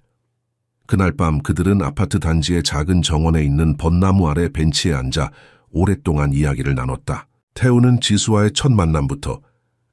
그날 밤 그들은 아파트 단지의 작은 정원에 있는 벚나무 아래 벤치에 앉아 오랫동안 이야기를 나눴다. 태우는 지수와의 첫 만남부터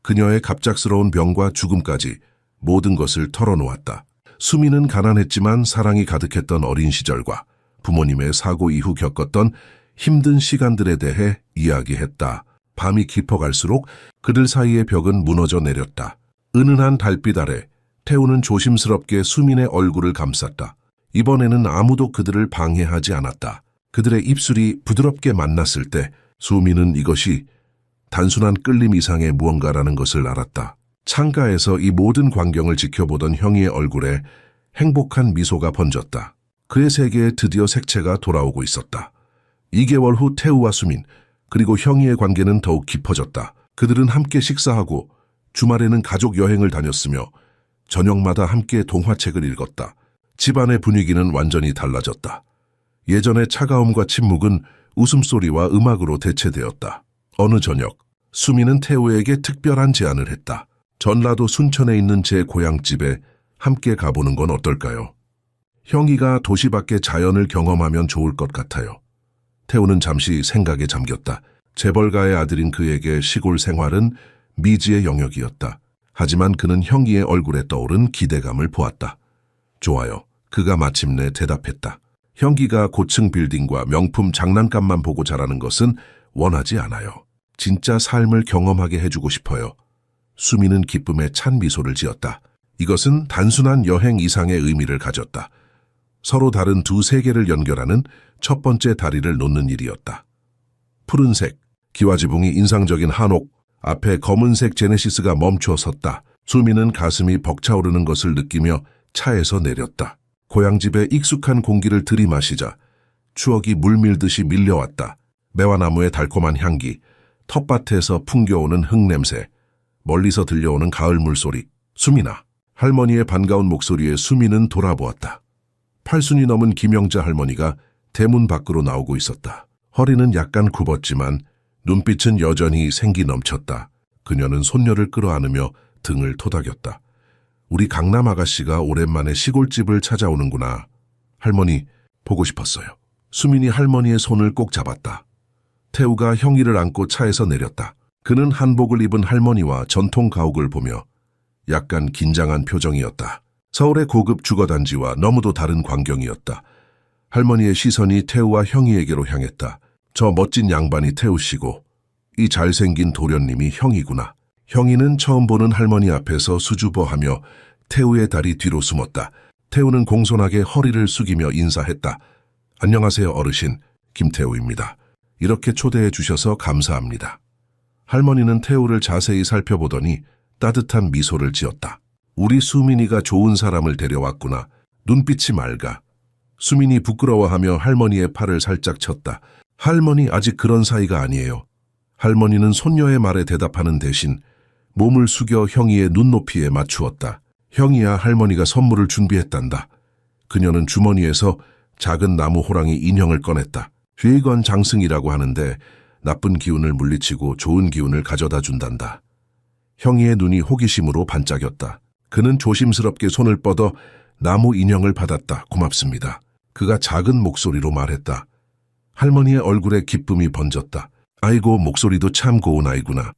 그녀의 갑작스러운 병과 죽음까지 모든 것을 털어놓았다. 수민은 가난했지만 사랑이 가득했던 어린 시절과 부모님의 사고 이후 겪었던 힘든 시간들에 대해 이야기했다. 밤이 깊어갈수록 그들 사이의 벽은 무너져 내렸다. 은은한 달빛 아래 태우는 조심스럽게 수민의 얼굴을 감쌌다. 이번에는 아무도 그들을 방해하지 않았다. 그들의 입술이 부드럽게 만났을 때 수미는 이것이 단순한 끌림 이상의 무언가라는 것을 알았다. 창가에서 이 모든 광경을 지켜보던 형이의 얼굴에 행복한 미소가 번졌다. 그의 세계에 드디어 색채가 돌아오고 있었다. 2개월 후 태우와 수민, 그리고 형이의 관계는 더욱 깊어졌다. 그들은 함께 식사하고 주말에는 가족 여행을 다녔으며 저녁마다 함께 동화책을 읽었다. 집안의 분위기는 완전히 달라졌다. 예전의 차가움과 침묵은 웃음소리와 음악으로 대체되었다. 어느 저녁, 수민은 태우에게 특별한 제안을 했다. 전라도 순천에 있는 제 고향집에 함께 가보는 건 어떨까요? 형이가 도시 밖의 자연을 경험하면 좋을 것 같아요. 태우는 잠시 생각에 잠겼다. 재벌가의 아들인 그에게 시골 생활은 미지의 영역이었다. 하지만 그는 형이의 얼굴에 떠오른 기대감을 보았다. 좋아요. 그가 마침내 대답했다. 형기가 고층 빌딩과 명품 장난감만 보고 자라는 것은 원하지 않아요. 진짜 삶을 경험하게 해주고 싶어요. 수미는 기쁨에 찬 미소를 지었다. 이것은 단순한 여행 이상의 의미를 가졌다. 서로 다른 두 세계를 연결하는 첫 번째 다리를 놓는 일이었다. 푸른색, 기와지붕이 인상적인 한옥, 앞에 검은색 제네시스가 멈춰 섰다. 수미는 가슴이 벅차오르는 것을 느끼며 차에서 내렸다. 고향집의 익숙한 공기를 들이마시자 추억이 물밀듯이 밀려왔다. 매화나무의 달콤한 향기, 텃밭에서 풍겨오는 흙냄새, 멀리서 들려오는 가을 물소리. 수민아. 할머니의 반가운 목소리에 수미는 돌아보았다. 80이 넘은 김영자 할머니가 대문 밖으로 나오고 있었다. 허리는 약간 굽었지만 눈빛은 여전히 생기 넘쳤다. 그녀는 손녀를 끌어안으며 등을 토닥였다. 우리 강남 아가씨가 오랜만에 시골집을 찾아오는구나. 할머니, 보고 싶었어요. 수민이 할머니의 손을 꼭 잡았다. 태우가 형이를 안고 차에서 내렸다. 그는 한복을 입은 할머니와 전통 가옥을 보며 약간 긴장한 표정이었다. 서울의 고급 주거단지와 너무도 다른 광경이었다. 할머니의 시선이 태우와 형이에게로 향했다. 저 멋진 양반이 태우시고 이 잘생긴 도련님이 형이구나. 형이는 처음 보는 할머니 앞에서 수줍어하며 태우의 다리 뒤로 숨었다. 태우는 공손하게 허리를 숙이며 인사했다. 안녕하세요 어르신, 김태우입니다. 이렇게 초대해 주셔서 감사합니다. 할머니는 태우를 자세히 살펴보더니 따뜻한 미소를 지었다. 우리 수민이가 좋은 사람을 데려왔구나. 눈빛이 맑아. 수민이 부끄러워하며 할머니의 팔을 살짝 쳤다. 할머니 아직 그런 사이가 아니에요. 할머니는 손녀의 말에 대답하는 대신 몸을 숙여 형이의 눈높이에 맞추었다. 형이야, 할머니가 선물을 준비했단다. 그녀는 주머니에서 작은 나무 호랑이 인형을 꺼냈다. 휘건 장승이라고 하는데 나쁜 기운을 물리치고 좋은 기운을 가져다 준단다. 형이의 눈이 호기심으로 반짝였다. 그는 조심스럽게 손을 뻗어 나무 인형을 받았다. 고맙습니다. 그가 작은 목소리로 말했다. 할머니의 얼굴에 기쁨이 번졌다. 아이고, 목소리도 참 고운 아이구나.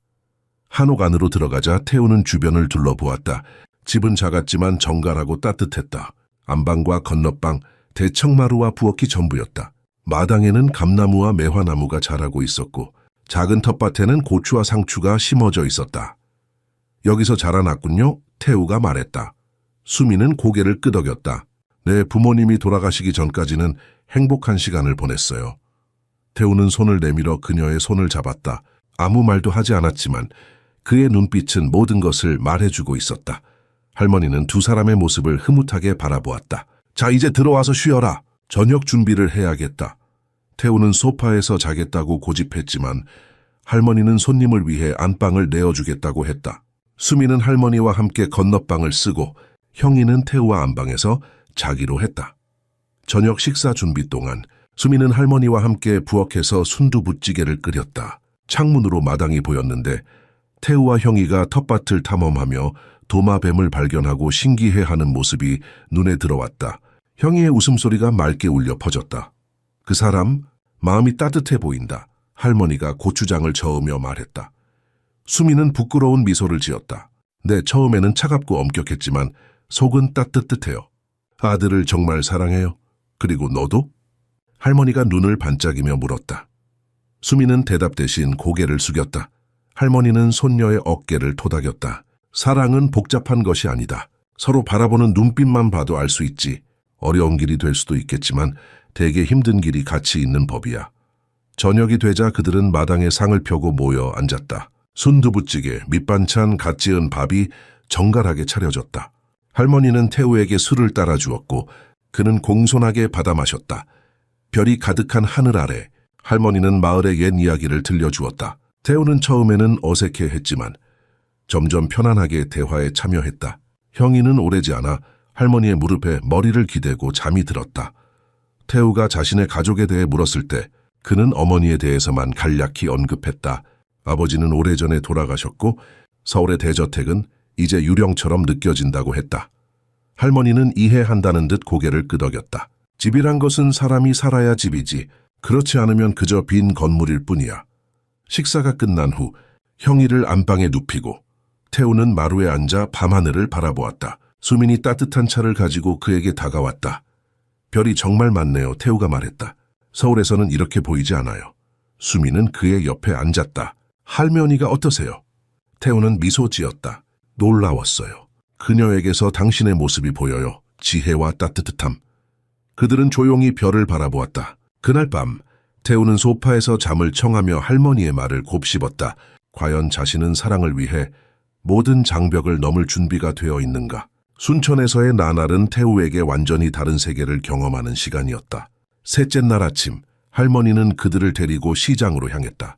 한옥 안으로 들어가자 태우는 주변을 둘러보았다. 집은 작았지만 정갈하고 따뜻했다. 안방과 건너방, 대청마루와 부엌이 전부였다. 마당에는 감나무와 매화나무가 자라고 있었고 작은 텃밭에는 고추와 상추가 심어져 있었다. 여기서 자라났군요. 태우가 말했다. 수미는 고개를 끄덕였다. 내 부모님이 돌아가시기 전까지는 행복한 시간을 보냈어요. 태우는 손을 내밀어 그녀의 손을 잡았다. 아무 말도 하지 않았지만 그의 눈빛은 모든 것을 말해주고 있었다. 할머니는 두 사람의 모습을 흐뭇하게 바라보았다. 자, 이제 들어와서 쉬어라. 저녁 준비를 해야겠다. 태우는 소파에서 자겠다고 고집했지만 할머니는 손님을 위해 안방을 내어주겠다고 했다. 수미는 할머니와 함께 건너방을 쓰고 형이는 태우와 안방에서 자기로 했다. 저녁 식사 준비 동안 수미는 할머니와 함께 부엌에서 순두부찌개를 끓였다. 창문으로 마당이 보였는데 태우와 형이가 텃밭을 탐험하며 도마뱀을 발견하고 신기해하는 모습이 눈에 들어왔다. 형이의 웃음소리가 맑게 울려 퍼졌다. 그 사람, 마음이 따뜻해 보인다. 할머니가 고추장을 저으며 말했다. 수미는 부끄러운 미소를 지었다. 네, 처음에는 차갑고 엄격했지만 속은 따뜻해요. 아들을 정말 사랑해요. 그리고 너도? 할머니가 눈을 반짝이며 물었다. 수미는 대답 대신 고개를 숙였다. 할머니는 손녀의 어깨를 토닥였다. 사랑은 복잡한 것이 아니다. 서로 바라보는 눈빛만 봐도 알 수 있지. 어려운 길이 될 수도 있겠지만 대개 힘든 길이 같이 있는 법이야. 저녁이 되자 그들은 마당에 상을 펴고 모여 앉았다. 순두부찌개, 밑반찬, 갓 지은 밥이 정갈하게 차려졌다. 할머니는 태우에게 술을 따라 주었고 그는 공손하게 받아 마셨다. 별이 가득한 하늘 아래 할머니는 마을의 옛 이야기를 들려주었다. 태우는 처음에는 어색해했지만 점점 편안하게 대화에 참여했다. 형이는 오래지 않아 할머니의 무릎에 머리를 기대고 잠이 들었다. 태우가 자신의 가족에 대해 물었을 때 그는 어머니에 대해서만 간략히 언급했다. 아버지는 오래전에 돌아가셨고 서울의 대저택은 이제 유령처럼 느껴진다고 했다. 할머니는 이해한다는 듯 고개를 끄덕였다. 집이란 것은 사람이 살아야 집이지 그렇지 않으면 그저 빈 건물일 뿐이야. 식사가 끝난 후 형이를 안방에 눕히고 태우는 마루에 앉아 밤하늘을 바라보았다. 수민이 따뜻한 차를 가지고 그에게 다가왔다. 별이 정말 많네요. 태우가 말했다. 서울에서는 이렇게 보이지 않아요. 수민은 그의 옆에 앉았다. 할머니가 어떠세요? 태우는 미소 지었다. 놀라웠어요. 그녀에게서 당신의 모습이 보여요. 지혜와 따뜻함. 그들은 조용히 별을 바라보았다. 그날 밤 태우는 소파에서 잠을 청하며 할머니의 말을 곱씹었다. 과연 자신은 사랑을 위해 모든 장벽을 넘을 준비가 되어 있는가? 순천에서의 나날은 태우에게 완전히 다른 세계를 경험하는 시간이었다. 셋째 날 아침 할머니는 그들을 데리고 시장으로 향했다.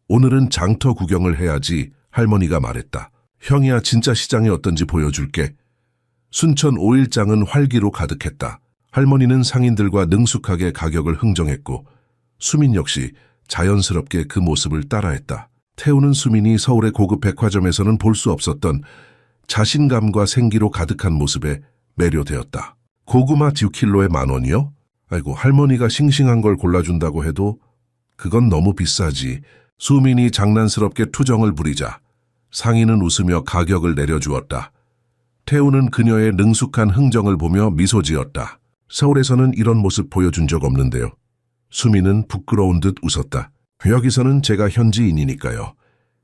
오늘은 장터 구경을 해야지 할머니가 말했다. 형이야 진짜 시장이 어떤지 보여줄게. 순천 5일장은 활기로 가득했다. 할머니는 상인들과 능숙하게 가격을 흥정했고 수민 역시 자연스럽게 그 모습을 따라했다. 태우는 수민이 서울의 고급 백화점에서는 볼 수 없었던 자신감과 생기로 가득한 모습에 매료되었다. 고구마 10kg에 10,000원이요? 아이고 할머니가 싱싱한 걸 골라준다고 해도 그건 너무 비싸지. 수민이 장난스럽게 투정을 부리자 상인은 웃으며 가격을 내려주었다. 태우는 그녀의 능숙한 흥정을 보며 미소 지었다. 서울에서는 이런 모습 보여준 적 없는데요. 수민은 부끄러운 듯 웃었다. 여기서는 제가 현지인이니까요.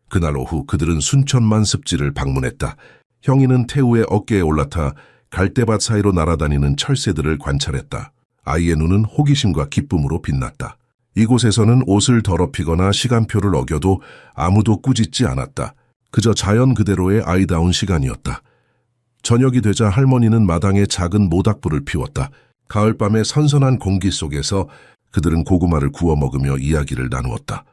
그날 오후 그들은 순천만 습지를 방문했다. 형이는 태우의 어깨에 올라타 갈대밭 사이로 날아다니는 철새들을 관찰했다. 아이의 눈은 호기심과 기쁨으로 빛났다. 이곳에서는 옷을 더럽히거나 시간표를 어겨도 아무도 꾸짖지 않았다. 그저 자연 그대로의 아이다운 시간이었다. 저녁이 되자 할머니는 마당에 작은 모닥불을 피웠다. 가을밤의 선선한 공기 속에서 그들은 고구마를 구워 먹으며 이야기를 나누었다.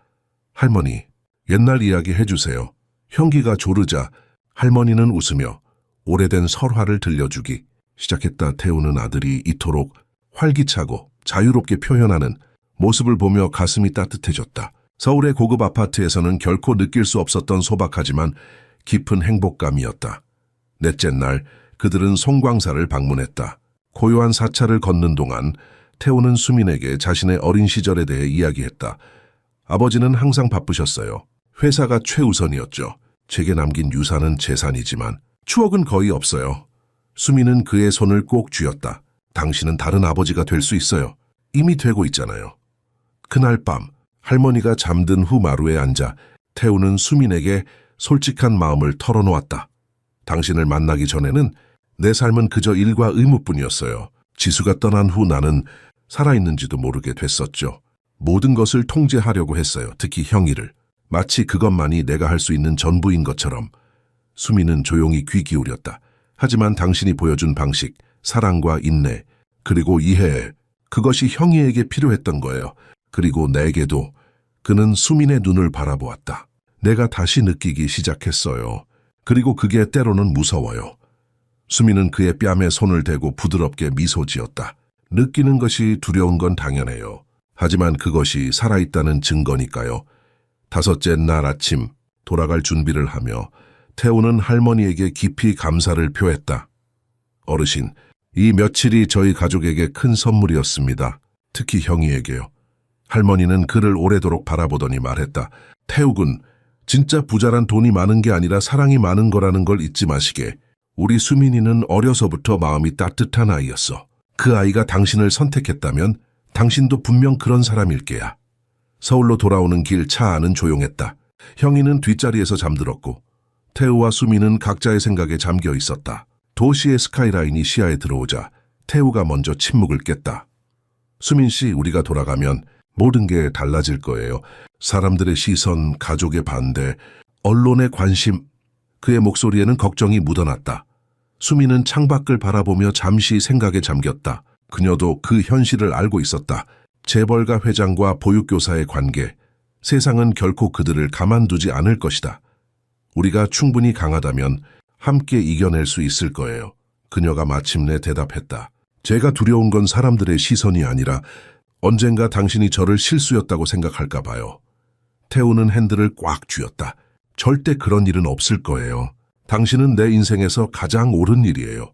할머니, 옛날 이야기 해주세요. 형기가 조르자 할머니는 웃으며 오래된 설화를 들려주기 시작했다. 태우는 아들이 이토록 활기차고 자유롭게 표현하는 모습을 보며 가슴이 따뜻해졌다. 서울의 고급 아파트에서는 결코 느낄 수 없었던 소박하지만 깊은 행복감이었다. 넷째 날 그들은 송광사를 방문했다. 고요한 사찰을 걷는 동안 태우는 수민에게 자신의 어린 시절에 대해 이야기했다. 아버지는 항상 바쁘셨어요. 회사가 최우선이었죠. 제게 남긴 유산은 재산이지만 추억은 거의 없어요. 수민은 그의 손을 꼭 쥐었다. 당신은 다른 아버지가 될 수 있어요. 이미 되고 있잖아요. 그날 밤 할머니가 잠든 후 마루에 앉아 태우는 수민에게 솔직한 마음을 털어놓았다. 당신을 만나기 전에는 내 삶은 그저 일과 의무뿐이었어요. 지수가 떠난 후 나는 살아있는지도 모르게 됐었죠. 모든 것을 통제하려고 했어요. 특히 형이를. 마치 그것만이 내가 할 수 있는 전부인 것처럼. 수민은 조용히 귀 기울였다. 하지만 당신이 보여준 방식, 사랑과 인내, 그리고 이해, 그것이 형이에게 필요했던 거예요. 그리고 내게도. 그는 수민의 눈을 바라보았다. 내가 다시 느끼기 시작했어요. 그리고 그게 때로는 무서워요. 수민은 그의 뺨에 손을 대고 부드럽게 미소 지었다. 느끼는 것이 두려운 건 당연해요. 하지만 그것이 살아있다는 증거니까요. 다섯째 날 아침 돌아갈 준비를 하며 태우는 할머니에게 깊이 감사를 표했다. 어르신, 이 며칠이 저희 가족에게 큰 선물이었습니다. 특히 형이에게요. 할머니는 그를 오래도록 바라보더니 말했다. 태우군, 진짜 부자란 돈이 많은 게 아니라 사랑이 많은 거라는 걸 잊지 마시게. 우리 수민이는 어려서부터 마음이 따뜻한 아이였어. 그 아이가 당신을 선택했다면 당신도 분명 그런 사람일 게야. 서울로 돌아오는 길 차 안은 조용했다. 형이는 뒷자리에서 잠들었고 태우와 수민은 각자의 생각에 잠겨 있었다. 도시의 스카이라인이 시야에 들어오자 태우가 먼저 침묵을 깼다. 수민 씨, 우리가 돌아가면 모든 게 달라질 거예요. 사람들의 시선, 가족의 반대, 언론의 관심. 그의 목소리에는 걱정이 묻어났다. 수민은 창밖을 바라보며 잠시 생각에 잠겼다. 그녀도 그 현실을 알고 있었다. 재벌가 회장과 보육교사의 관계. 세상은 결코 그들을 가만두지 않을 것이다. 우리가 충분히 강하다면 함께 이겨낼 수 있을 거예요. 그녀가 마침내 대답했다. 제가 두려운 건 사람들의 시선이 아니라 언젠가 당신이 저를 실수였다고 생각할까 봐요. 태우는 핸들을 꽉 쥐었다. 절대 그런 일은 없을 거예요. 당신은 내 인생에서 가장 옳은 일이에요.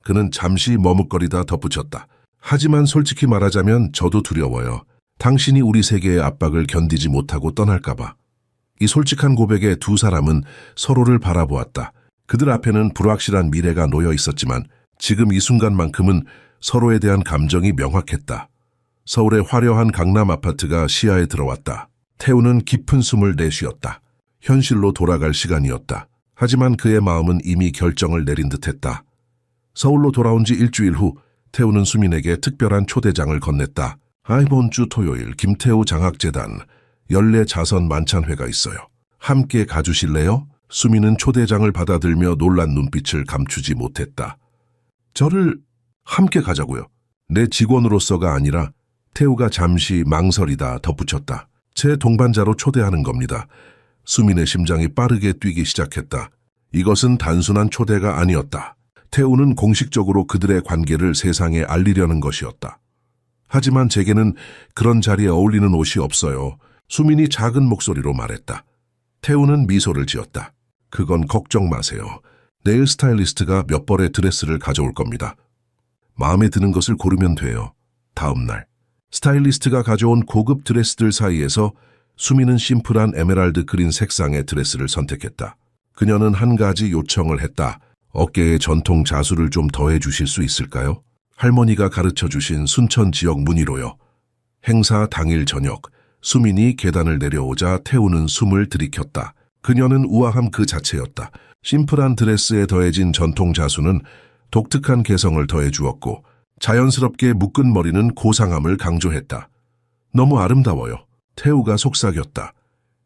그는 잠시 머뭇거리다 덧붙였다. 하지만 솔직히 말하자면 저도 두려워요. 당신이 우리 세계의 압박을 견디지 못하고 떠날까 봐. 이 솔직한 고백에 두 사람은 서로를 바라보았다. 그들 앞에는 불확실한 미래가 놓여 있었지만 지금 이 순간만큼은 서로에 대한 감정이 명확했다. 서울의 화려한 강남 아파트가 시야에 들어왔다. 태우는 깊은 숨을 내쉬었다. 현실로 돌아갈 시간이었다. 하지만 그의 마음은 이미 결정을 내린 듯했다. 서울로 돌아온 지 일주일 후 태우는 수민에게 특별한 초대장을 건넸다. 이번 주 토요일 김태우 장학재단 연례 자선 만찬회가 있어요. 함께 가주실래요? 수민은 초대장을 받아들며 놀란 눈빛을 감추지 못했다. 저를 함께 가자고요. 내 직원으로서가 아니라. 태우가 잠시 망설이다 덧붙였다. 제 동반자로 초대하는 겁니다. 수민의 심장이 빠르게 뛰기 시작했다. 이것은 단순한 초대가 아니었다. 태우는 공식적으로 그들의 관계를 세상에 알리려는 것이었다. 하지만 제게는 그런 자리에 어울리는 옷이 없어요. 수민이 작은 목소리로 말했다. 태우는 미소를 지었다. 그건 걱정 마세요. 내일 스타일리스트가 몇 벌의 드레스를 가져올 겁니다. 마음에 드는 것을 고르면 돼요. 다음 날 스타일리스트가 가져온 고급 드레스들 사이에서 수민은 심플한 에메랄드 그린 색상의 드레스를 선택했다. 그녀는 한 가지 요청을 했다. 어깨에 전통 자수를 좀 더해 주실 수 있을까요? 할머니가 가르쳐 주신 순천 지역 무늬로요. 행사 당일 저녁, 수민이 계단을 내려오자 태우는 숨을 들이켰다. 그녀는 우아함 그 자체였다. 심플한 드레스에 더해진 전통 자수는 독특한 개성을 더해 주었고 자연스럽게 묶은 머리는 고상함을 강조했다. 너무 아름다워요. 태우가 속삭였다.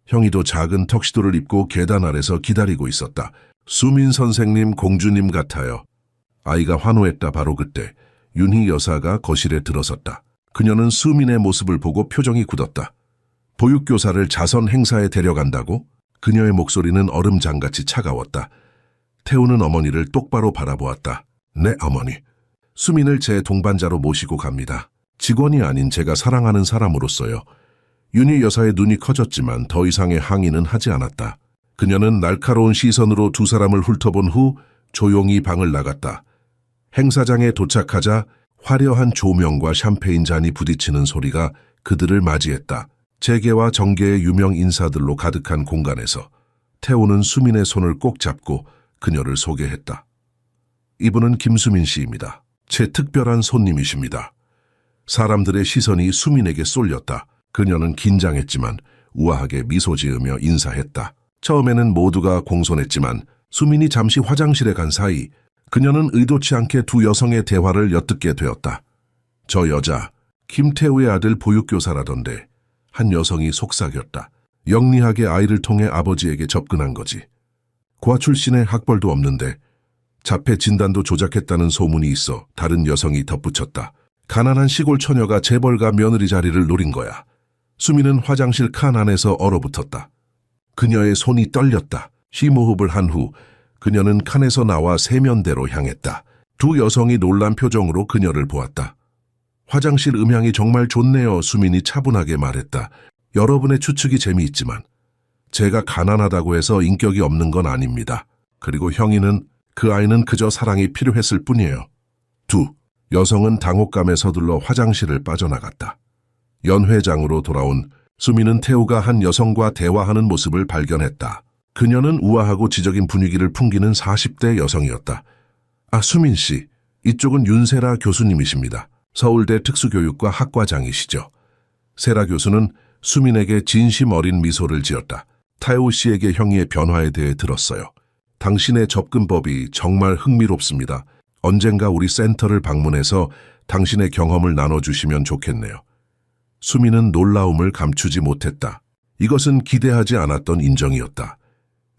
형이도 작은 턱시도를 입고 계단 아래서 기다리고 있었다. 수민 선생님, 공주님 같아요. 아이가 환호했다. 바로 그때 윤희 여사가 거실에 들어섰다. 그녀는 수민의 모습을 보고 표정이 굳었다. 보육교사를 자선 행사에 데려간다고? 그녀의 목소리는 얼음장같이 차가웠다. 태우는 어머니를 똑바로 바라보았다. 네, 어머니. 수민을 제 동반자로 모시고 갑니다. 직원이 아닌 제가 사랑하는 사람으로서요. 윤희 여사의 눈이 커졌지만 더 이상의 항의는 하지 않았다. 그녀는 날카로운 시선으로 두 사람을 훑어본 후 조용히 방을 나갔다. 행사장에 도착하자 화려한 조명과 샴페인 잔이 부딪히는 소리가 그들을 맞이했다. 재계와 정계의 유명 인사들로 가득한 공간에서 태우는 수민의 손을 꼭 잡고 그녀를 소개했다. 이분은 김수민 씨입니다. 제 특별한 손님이십니다. 사람들의 시선이 수민에게 쏠렸다. 그녀는 긴장했지만 우아하게 미소 지으며 인사했다. 처음에는 모두가 공손했지만 수민이 잠시 화장실에 간 사이 그녀는 의도치 않게 두 여성의 대화를 엿듣게 되었다. 저 여자, 김태우의 아들 보육교사라던데. 한 여성이 속삭였다. 영리하게 아이를 통해 아버지에게 접근한 거지. 고아 출신의 학벌도 없는데 자폐 진단도 조작했다는 소문이 있어 다른 여성이 덧붙였다. 가난한 시골 처녀가 재벌가 며느리 자리를 노린 거야. 수민은 화장실 칸 안에서 얼어붙었다. 그녀의 손이 떨렸다. 심호흡을 한 후 그녀는 칸에서 나와 세면대로 향했다. 두 여성이 놀란 표정으로 그녀를 보았다. 화장실 음향이 정말 좋네요. 수민이 차분하게 말했다. 여러분의 추측이 재미있지만 제가 가난하다고 해서 인격이 없는 건 아닙니다. 그리고 형이는 그 아이는 그저 사랑이 필요했을 뿐이에요. 두 여성은 당혹감에 서둘러 화장실을 빠져나갔다. 연회장으로 돌아온 수민은 태우가 한 여성과 대화하는 모습을 발견했다. 그녀는 우아하고 지적인 분위기를 풍기는 40대 여성이었다. 아, 수민 씨, 이쪽은 윤세라 교수님이십니다. 서울대 특수교육과 학과장이시죠. 세라 교수는 수민에게 진심 어린 미소를 지었다. 태우 씨에게 형의 변화에 대해 들었어요. 당신의 접근법이 정말 흥미롭습니다. 언젠가 우리 센터를 방문해서 당신의 경험을 나눠주시면 좋겠네요. 수미는 놀라움을 감추지 못했다. 이것은 기대하지 않았던 인정이었다.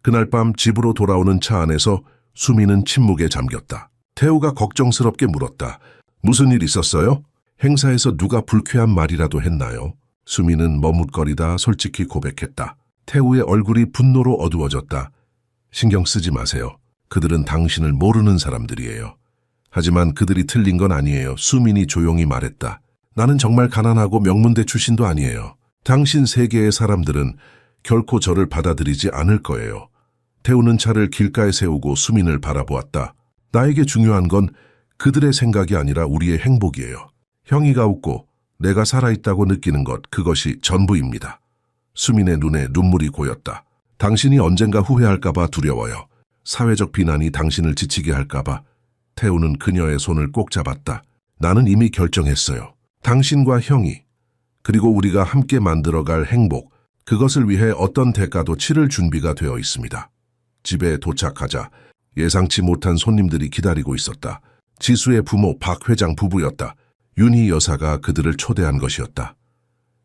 그날 밤 집으로 돌아오는 차 안에서 수미는 침묵에 잠겼다. 태우가 걱정스럽게 물었다. 무슨 일 있었어요? 행사에서 누가 불쾌한 말이라도 했나요? 수미는 머뭇거리다 솔직히 고백했다. 태우의 얼굴이 분노로 어두워졌다. 신경 쓰지 마세요. 그들은 당신을 모르는 사람들이에요. 하지만 그들이 틀린 건 아니에요. 수민이 조용히 말했다. 나는 정말 가난하고 명문대 출신도 아니에요. 당신 세계의 사람들은 결코 저를 받아들이지 않을 거예요. 태우는 차를 길가에 세우고 수민을 바라보았다. 나에게 중요한 건 그들의 생각이 아니라 우리의 행복이에요. 형이가 웃고 내가 살아있다고 느끼는 것, 그것이 전부입니다. 수민의 눈에 눈물이 고였다. 당신이 언젠가 후회할까봐 두려워요. 사회적 비난이 당신을 지치게 할까봐. 태우는 그녀의 손을 꼭 잡았다. 나는 이미 결정했어요. 당신과 형이, 그리고 우리가 함께 만들어갈 행복, 그것을 위해 어떤 대가도 치를 준비가 되어 있습니다. 집에 도착하자 예상치 못한 손님들이 기다리고 있었다. 지수의 부모 박 회장 부부였다. 윤희 여사가 그들을 초대한 것이었다.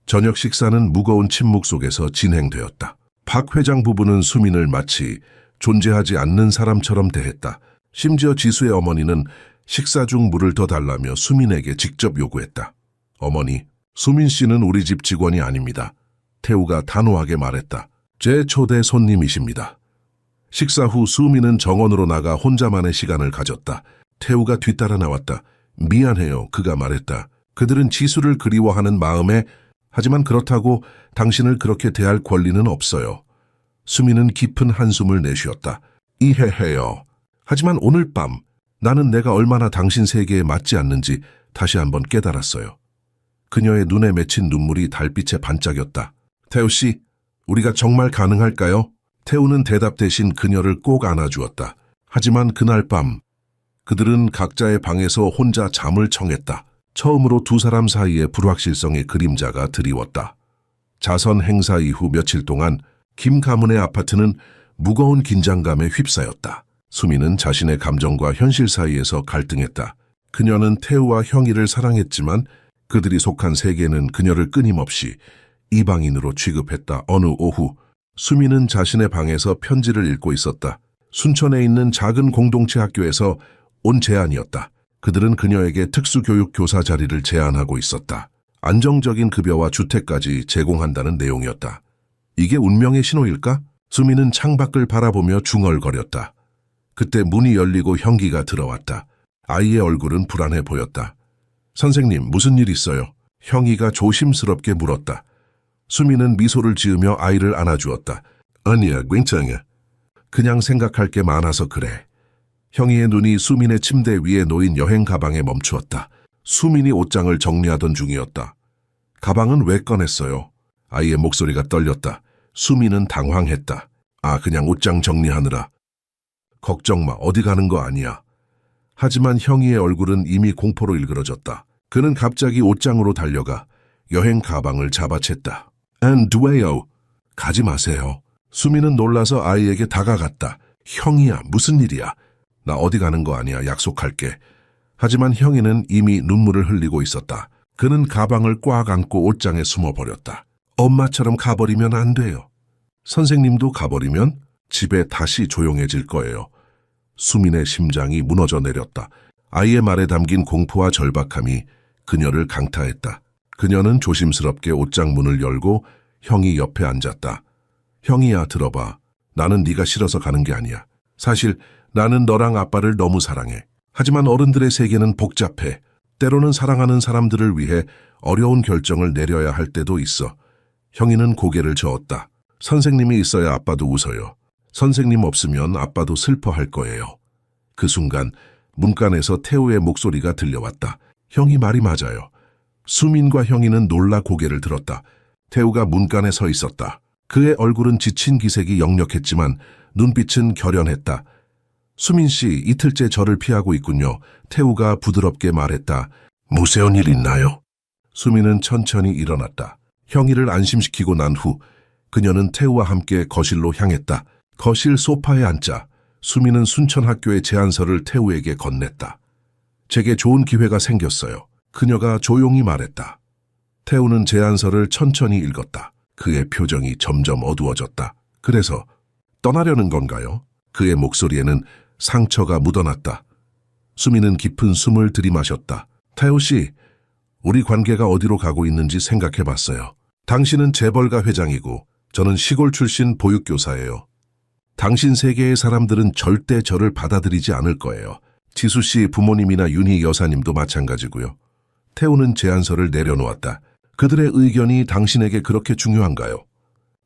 저녁 식사는 무거운 침묵 속에서 진행되었다. 박 회장 부부는 수민을 마치 존재하지 않는 사람처럼 대했다. 심지어 지수의 어머니는 식사 중 물을 더 달라며 수민에게 직접 요구했다. 어머니, 수민 씨는 우리 집 직원이 아닙니다. 태우가 단호하게 말했다. 제 초대 손님이십니다. 식사 후 수민은 정원으로 나가 혼자만의 시간을 가졌다. 태우가 뒤따라 나왔다. 미안해요, 그가 말했다. 그들은 지수를 그리워하는 마음에, 하지만 그렇다고 당신을 그렇게 대할 권리는 없어요. 수민은 깊은 한숨을 내쉬었다. 이해해요. 하지만 오늘 밤 나는 내가 얼마나 당신 세계에 맞지 않는지 다시 한번 깨달았어요. 그녀의 눈에 맺힌 눈물이 달빛에 반짝였다. 태우 씨, 우리가 정말 가능할까요? 태우는 대답 대신 그녀를 꼭 안아주었다. 하지만 그날 밤 그들은 각자의 방에서 혼자 잠을 청했다. 처음으로 두 사람 사이의 불확실성의 그림자가 드리웠다. 자선 행사 이후 며칠 동안 김 가문의 아파트는 무거운 긴장감에 휩싸였다. 수미는 자신의 감정과 현실 사이에서 갈등했다. 그녀는 태우와 형이를 사랑했지만 그들이 속한 세계는 그녀를 끊임없이 이방인으로 취급했다. 어느 오후 수미는 자신의 방에서 편지를 읽고 있었다. 순천에 있는 작은 공동체 학교에서 온 제안이었다. 그들은 그녀에게 특수교육 교사 자리를 제안하고 있었다. 안정적인 급여와 주택까지 제공한다는 내용이었다. 이게 운명의 신호일까? 수미는 창밖을 바라보며 중얼거렸다. 그때 문이 열리고 형기가 들어왔다. 아이의 얼굴은 불안해 보였다. 선생님, 무슨 일 있어요? 형이가 조심스럽게 물었다. 수미는 미소를 지으며 아이를 안아주었다. 아니야, 괜찮아. 그냥 생각할 게 많아서 그래. 형이의 눈이 수민의 침대 위에 놓인 여행 가방에 멈추었다. 수민이 옷장을 정리하던 중이었다. 가방은 왜 꺼냈어요? 아이의 목소리가 떨렸다. 수민은 당황했다. 그냥 옷장 정리하느라. 걱정 마, 어디 가는 거 아니야. 하지만 형이의 얼굴은 이미 공포로 일그러졌다. 그는 갑자기 옷장으로 달려가 여행 가방을 잡아챘다. 왜요? 가지 마세요. 수민은 놀라서 아이에게 다가갔다. 형이야, 무슨 일이야? 나 어디 가는 거 아니야, 약속할게. 하지만 형이는 이미 눈물을 흘리고 있었다. 그는 가방을 꽉 안고 옷장에 숨어버렸다. 엄마처럼 가버리면 안 돼요. 선생님도 가버리면 집에 다시 조용해질 거예요. 수민의 심장이 무너져 내렸다. 아이의 말에 담긴 공포와 절박함이 그녀를 강타했다. 그녀는 조심스럽게 옷장 문을 열고 형이 옆에 앉았다. 형이야, 들어봐. 나는 네가 싫어서 가는 게 아니야. 사실 나는 너랑 아빠를 너무 사랑해. 하지만 어른들의 세계는 복잡해. 때로는 사랑하는 사람들을 위해 어려운 결정을 내려야 할 때도 있어. 형이는 고개를 저었다. 선생님이 있어야 아빠도 웃어요. 선생님 없으면 아빠도 슬퍼할 거예요. 그 순간 문간에서 태우의 목소리가 들려왔다. 형이 말이 맞아요. 수민과 형이는 놀라 고개를 들었다. 태우가 문간에 서 있었다. 그의 얼굴은 지친 기색이 역력했지만 눈빛은 결연했다. 수민 씨, 이틀째 저를 피하고 있군요. 태우가 부드럽게 말했다. 무서운 일 있나요? 수민은 천천히 일어났다. 형이를 안심시키고 난 후 그녀는 태우와 함께 거실로 향했다. 거실 소파에 앉자 수민은 순천학교의 제안서를 태우에게 건넸다. 제게 좋은 기회가 생겼어요. 그녀가 조용히 말했다. 태우는 제안서를 천천히 읽었다. 그의 표정이 점점 어두워졌다. 그래서 떠나려는 건가요? 그의 목소리에는 상처가 묻어났다. 수미는 깊은 숨을 들이마셨다. 태우 씨, 우리 관계가 어디로 가고 있는지 생각해봤어요. 당신은 재벌가 회장이고 저는 시골 출신 보육교사예요. 당신 세계의 사람들은 절대 저를 받아들이지 않을 거예요. 지수 씨 부모님이나 윤희 여사님도 마찬가지고요. 태우는 제안서를 내려놓았다. 그들의 의견이 당신에게 그렇게 중요한가요?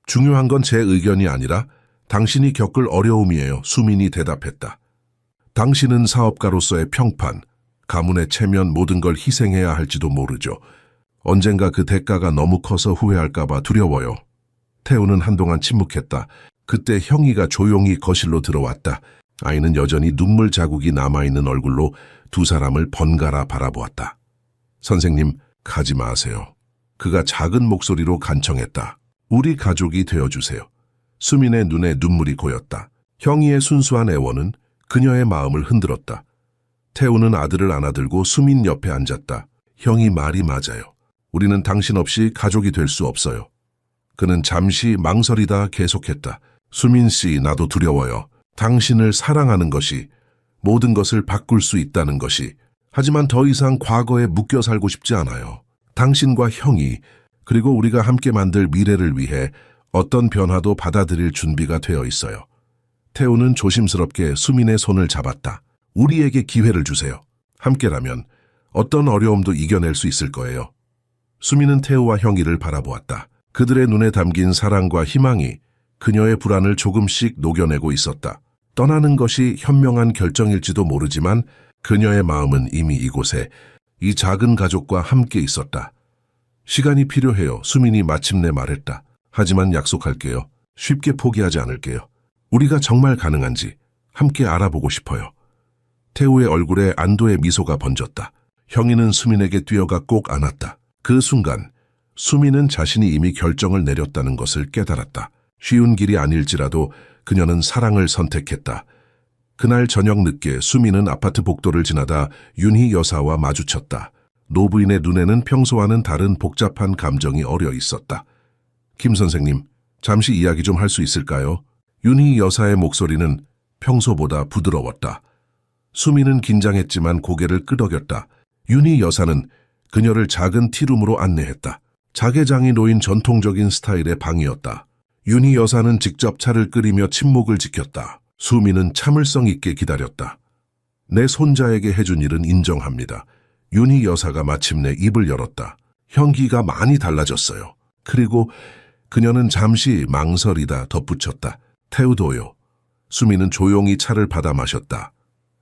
중요한 건 제 의견이 아니라 당신이 겪을 어려움이에요. 수민이 대답했다. 당신은 사업가로서의 평판, 가문의 체면 모든 걸 희생해야 할지도 모르죠. 언젠가 그 대가가 너무 커서 후회할까봐 두려워요. 태우는 한동안 침묵했다. 그때 형이가 조용히 거실로 들어왔다. 아이는 여전히 눈물 자국이 남아있는 얼굴로 두 사람을 번갈아 바라보았다. 선생님, 가지 마세요. 그가 작은 목소리로 간청했다. 우리 가족이 되어주세요. 수민의 눈에 눈물이 고였다. 형이의 순수한 애원은 그녀의 마음을 흔들었다. 태우는 아들을 안아들고 수민 옆에 앉았다. 형이 말이 맞아요. 우리는 당신 없이 가족이 될 수 없어요. 그는 잠시 망설이다 계속했다. 수민 씨, 나도 두려워요. 당신을 사랑하는 것이, 모든 것을 바꿀 수 있다는 것이. 하지만 더 이상 과거에 묶여 살고 싶지 않아요. 당신과 형이, 그리고 우리가 함께 만들 미래를 위해 어떤 변화도 받아들일 준비가 되어 있어요. 태우는 조심스럽게 수민의 손을 잡았다. 우리에게 기회를 주세요. 함께라면 어떤 어려움도 이겨낼 수 있을 거예요. 수민은 태우와 형이를 바라보았다. 그들의 눈에 담긴 사랑과 희망이 그녀의 불안을 조금씩 녹여내고 있었다. 떠나는 것이 현명한 결정일지도 모르지만 그녀의 마음은 이미 이곳에, 이 작은 가족과 함께 있었다. 시간이 필요해요. 수민이 마침내 말했다. 하지만 약속할게요. 쉽게 포기하지 않을게요. 우리가 정말 가능한지 함께 알아보고 싶어요. 태우의 얼굴에 안도의 미소가 번졌다. 형이는 수민에게 뛰어가 꼭 안았다. 그 순간 수민은 자신이 이미 결정을 내렸다는 것을 깨달았다. 쉬운 길이 아닐지라도 그녀는 사랑을 선택했다. 그날 저녁 늦게 수민은 아파트 복도를 지나다 윤희 여사와 마주쳤다. 노부인의 눈에는 평소와는 다른 복잡한 감정이 어려 있었다. 김 선생님, 잠시 이야기 좀 할 수 있을까요? 윤희 여사의 목소리는 평소보다 부드러웠다. 수민은 긴장했지만 고개를 끄덕였다. 윤희 여사는 그녀를 작은 티룸으로 안내했다. 자개장이 놓인 전통적인 스타일의 방이었다. 윤희 여사는 직접 차를 끓이며 침묵을 지켰다. 수민은 참을성 있게 기다렸다. 내 손자에게 해준 일은 인정합니다. 윤희 여사가 마침내 입을 열었다. 형기가 많이 달라졌어요. 그리고 그녀는 잠시 망설이다 덧붙였다. 태우도요. 수민은 조용히 차를 받아 마셨다.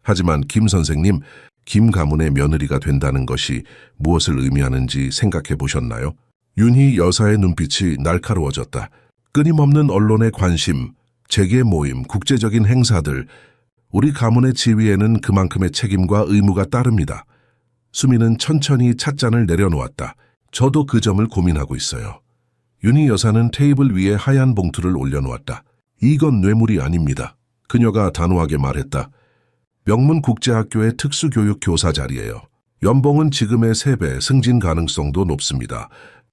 하지만 김 선생님, 김 가문의 며느리가 된다는 것이 무엇을 의미하는지 생각해 보셨나요? 윤희 여사의 눈빛이 날카로워졌다. 끊임없는 언론의 관심, 재계 모임, 국제적인 행사들, 우리 가문의 지위에는 그만큼의 책임과 의무가 따릅니다. 수민은 천천히 찻잔을 내려놓았다. 저도 그 점을 고민하고 있어요. 윤희 여사는 테이블 위에 하얀 봉투를 올려놓았다. 이건 뇌물이 아닙니다. 그녀가 단호하게 말했다. 명문국제학교의 특수교육 교사 자리예요. 연봉은 지금의 3배, 승진 가능성도 높습니다.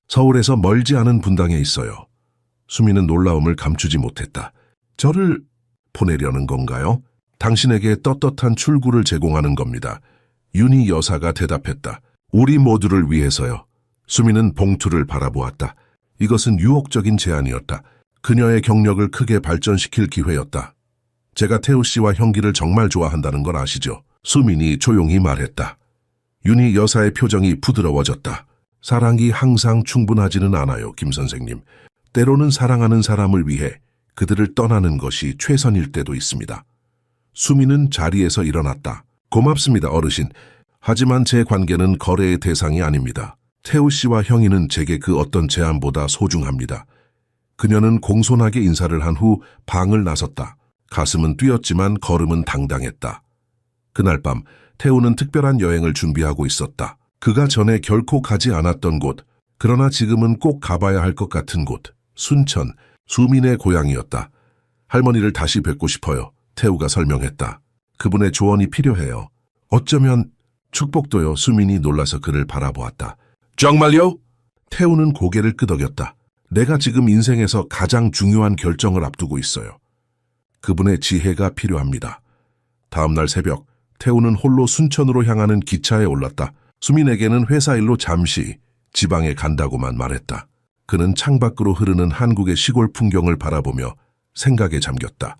서울에서 멀지 않은 분당에 있어요. 수민은 놀라움을 감추지 못했다. 저를 보내려는 건가요? 당신에게 떳떳한 출구를 제공하는 겁니다. 윤희 여사가 대답했다. 우리 모두를 위해서요. 수민은 봉투를 바라보았다. 이것은 유혹적인 제안이었다. 그녀의 경력을 크게 발전시킬 기회였다. 제가 태우 씨와 형기를 정말 좋아한다는 걸 아시죠? 수민이 조용히 말했다. 윤희 여사의 표정이 부드러워졌다. 사랑이 항상 충분하지는 않아요, 김 선생님. 때로는 사랑하는 사람을 위해 그들을 떠나는 것이 최선일 때도 있습니다. 수민은 자리에서 일어났다. 고맙습니다, 어르신. 하지만 제 관계는 거래의 대상이 아닙니다. 태우 씨와 형이는 제게 그 어떤 제안보다 소중합니다. 그녀는 공손하게 인사를 한 후 방을 나섰다. 가슴은 뛰었지만 걸음은 당당했다. 그날 밤 태우는 특별한 여행을 준비하고 있었다. 그가 전에 결코 가지 않았던 곳, 그러나 지금은 꼭 가봐야 할 것 같은 곳, 순천, 수민의 고향이었다. 할머니를 다시 뵙고 싶어요. 태우가 설명했다. 그분의 조언이 필요해요. 어쩌면 축복도요. 수민이 놀라서 그를 바라보았다. 정말요? 태우는 고개를 끄덕였다. 내가 지금 인생에서 가장 중요한 결정을 앞두고 있어요. 그분의 지혜가 필요합니다. 다음 날 새벽, 태우는 홀로 순천으로 향하는 기차에 올랐다. 수민에게는 회사 일로 잠시 지방에 간다고만 말했다. 그는 창밖으로 흐르는 한국의 시골 풍경을 바라보며 생각에 잠겼다.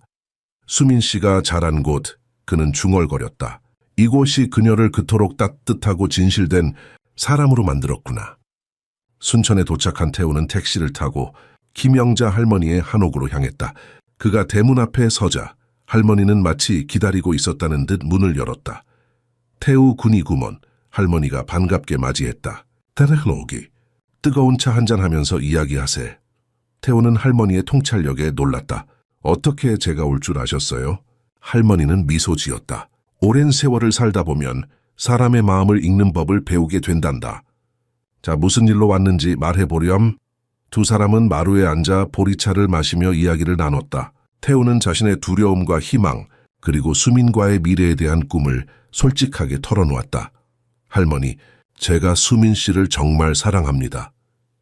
수민 씨가 자란 곳, 그는 중얼거렸다. 이곳이 그녀를 그토록 따뜻하고 진실된 사람으로 만들었구나. 순천에 도착한 태우는 택시를 타고 김영자 할머니의 한옥으로 향했다. 그가 대문 앞에 서자 할머니는 마치 기다리고 있었다는 듯 문을 열었다. 태우 군이 구먼 할머니가 반갑게 맞이했다. 데레클로기, 뜨거운 차 한잔하면서 이야기하세. 태우는 할머니의 통찰력에 놀랐다. 어떻게 제가 올 줄 아셨어요? 할머니는 미소 지었다. 오랜 세월을 살다 보면 사람의 마음을 읽는 법을 배우게 된단다. 자, 무슨 일로 왔는지 말해보렴. 두 사람은 마루에 앉아 보리차를 마시며 이야기를 나눴다. 태우는 자신의 두려움과 희망, 그리고 수민과의 미래에 대한 꿈을 솔직하게 털어놓았다. 할머니, 제가 수민 씨를 정말 사랑합니다.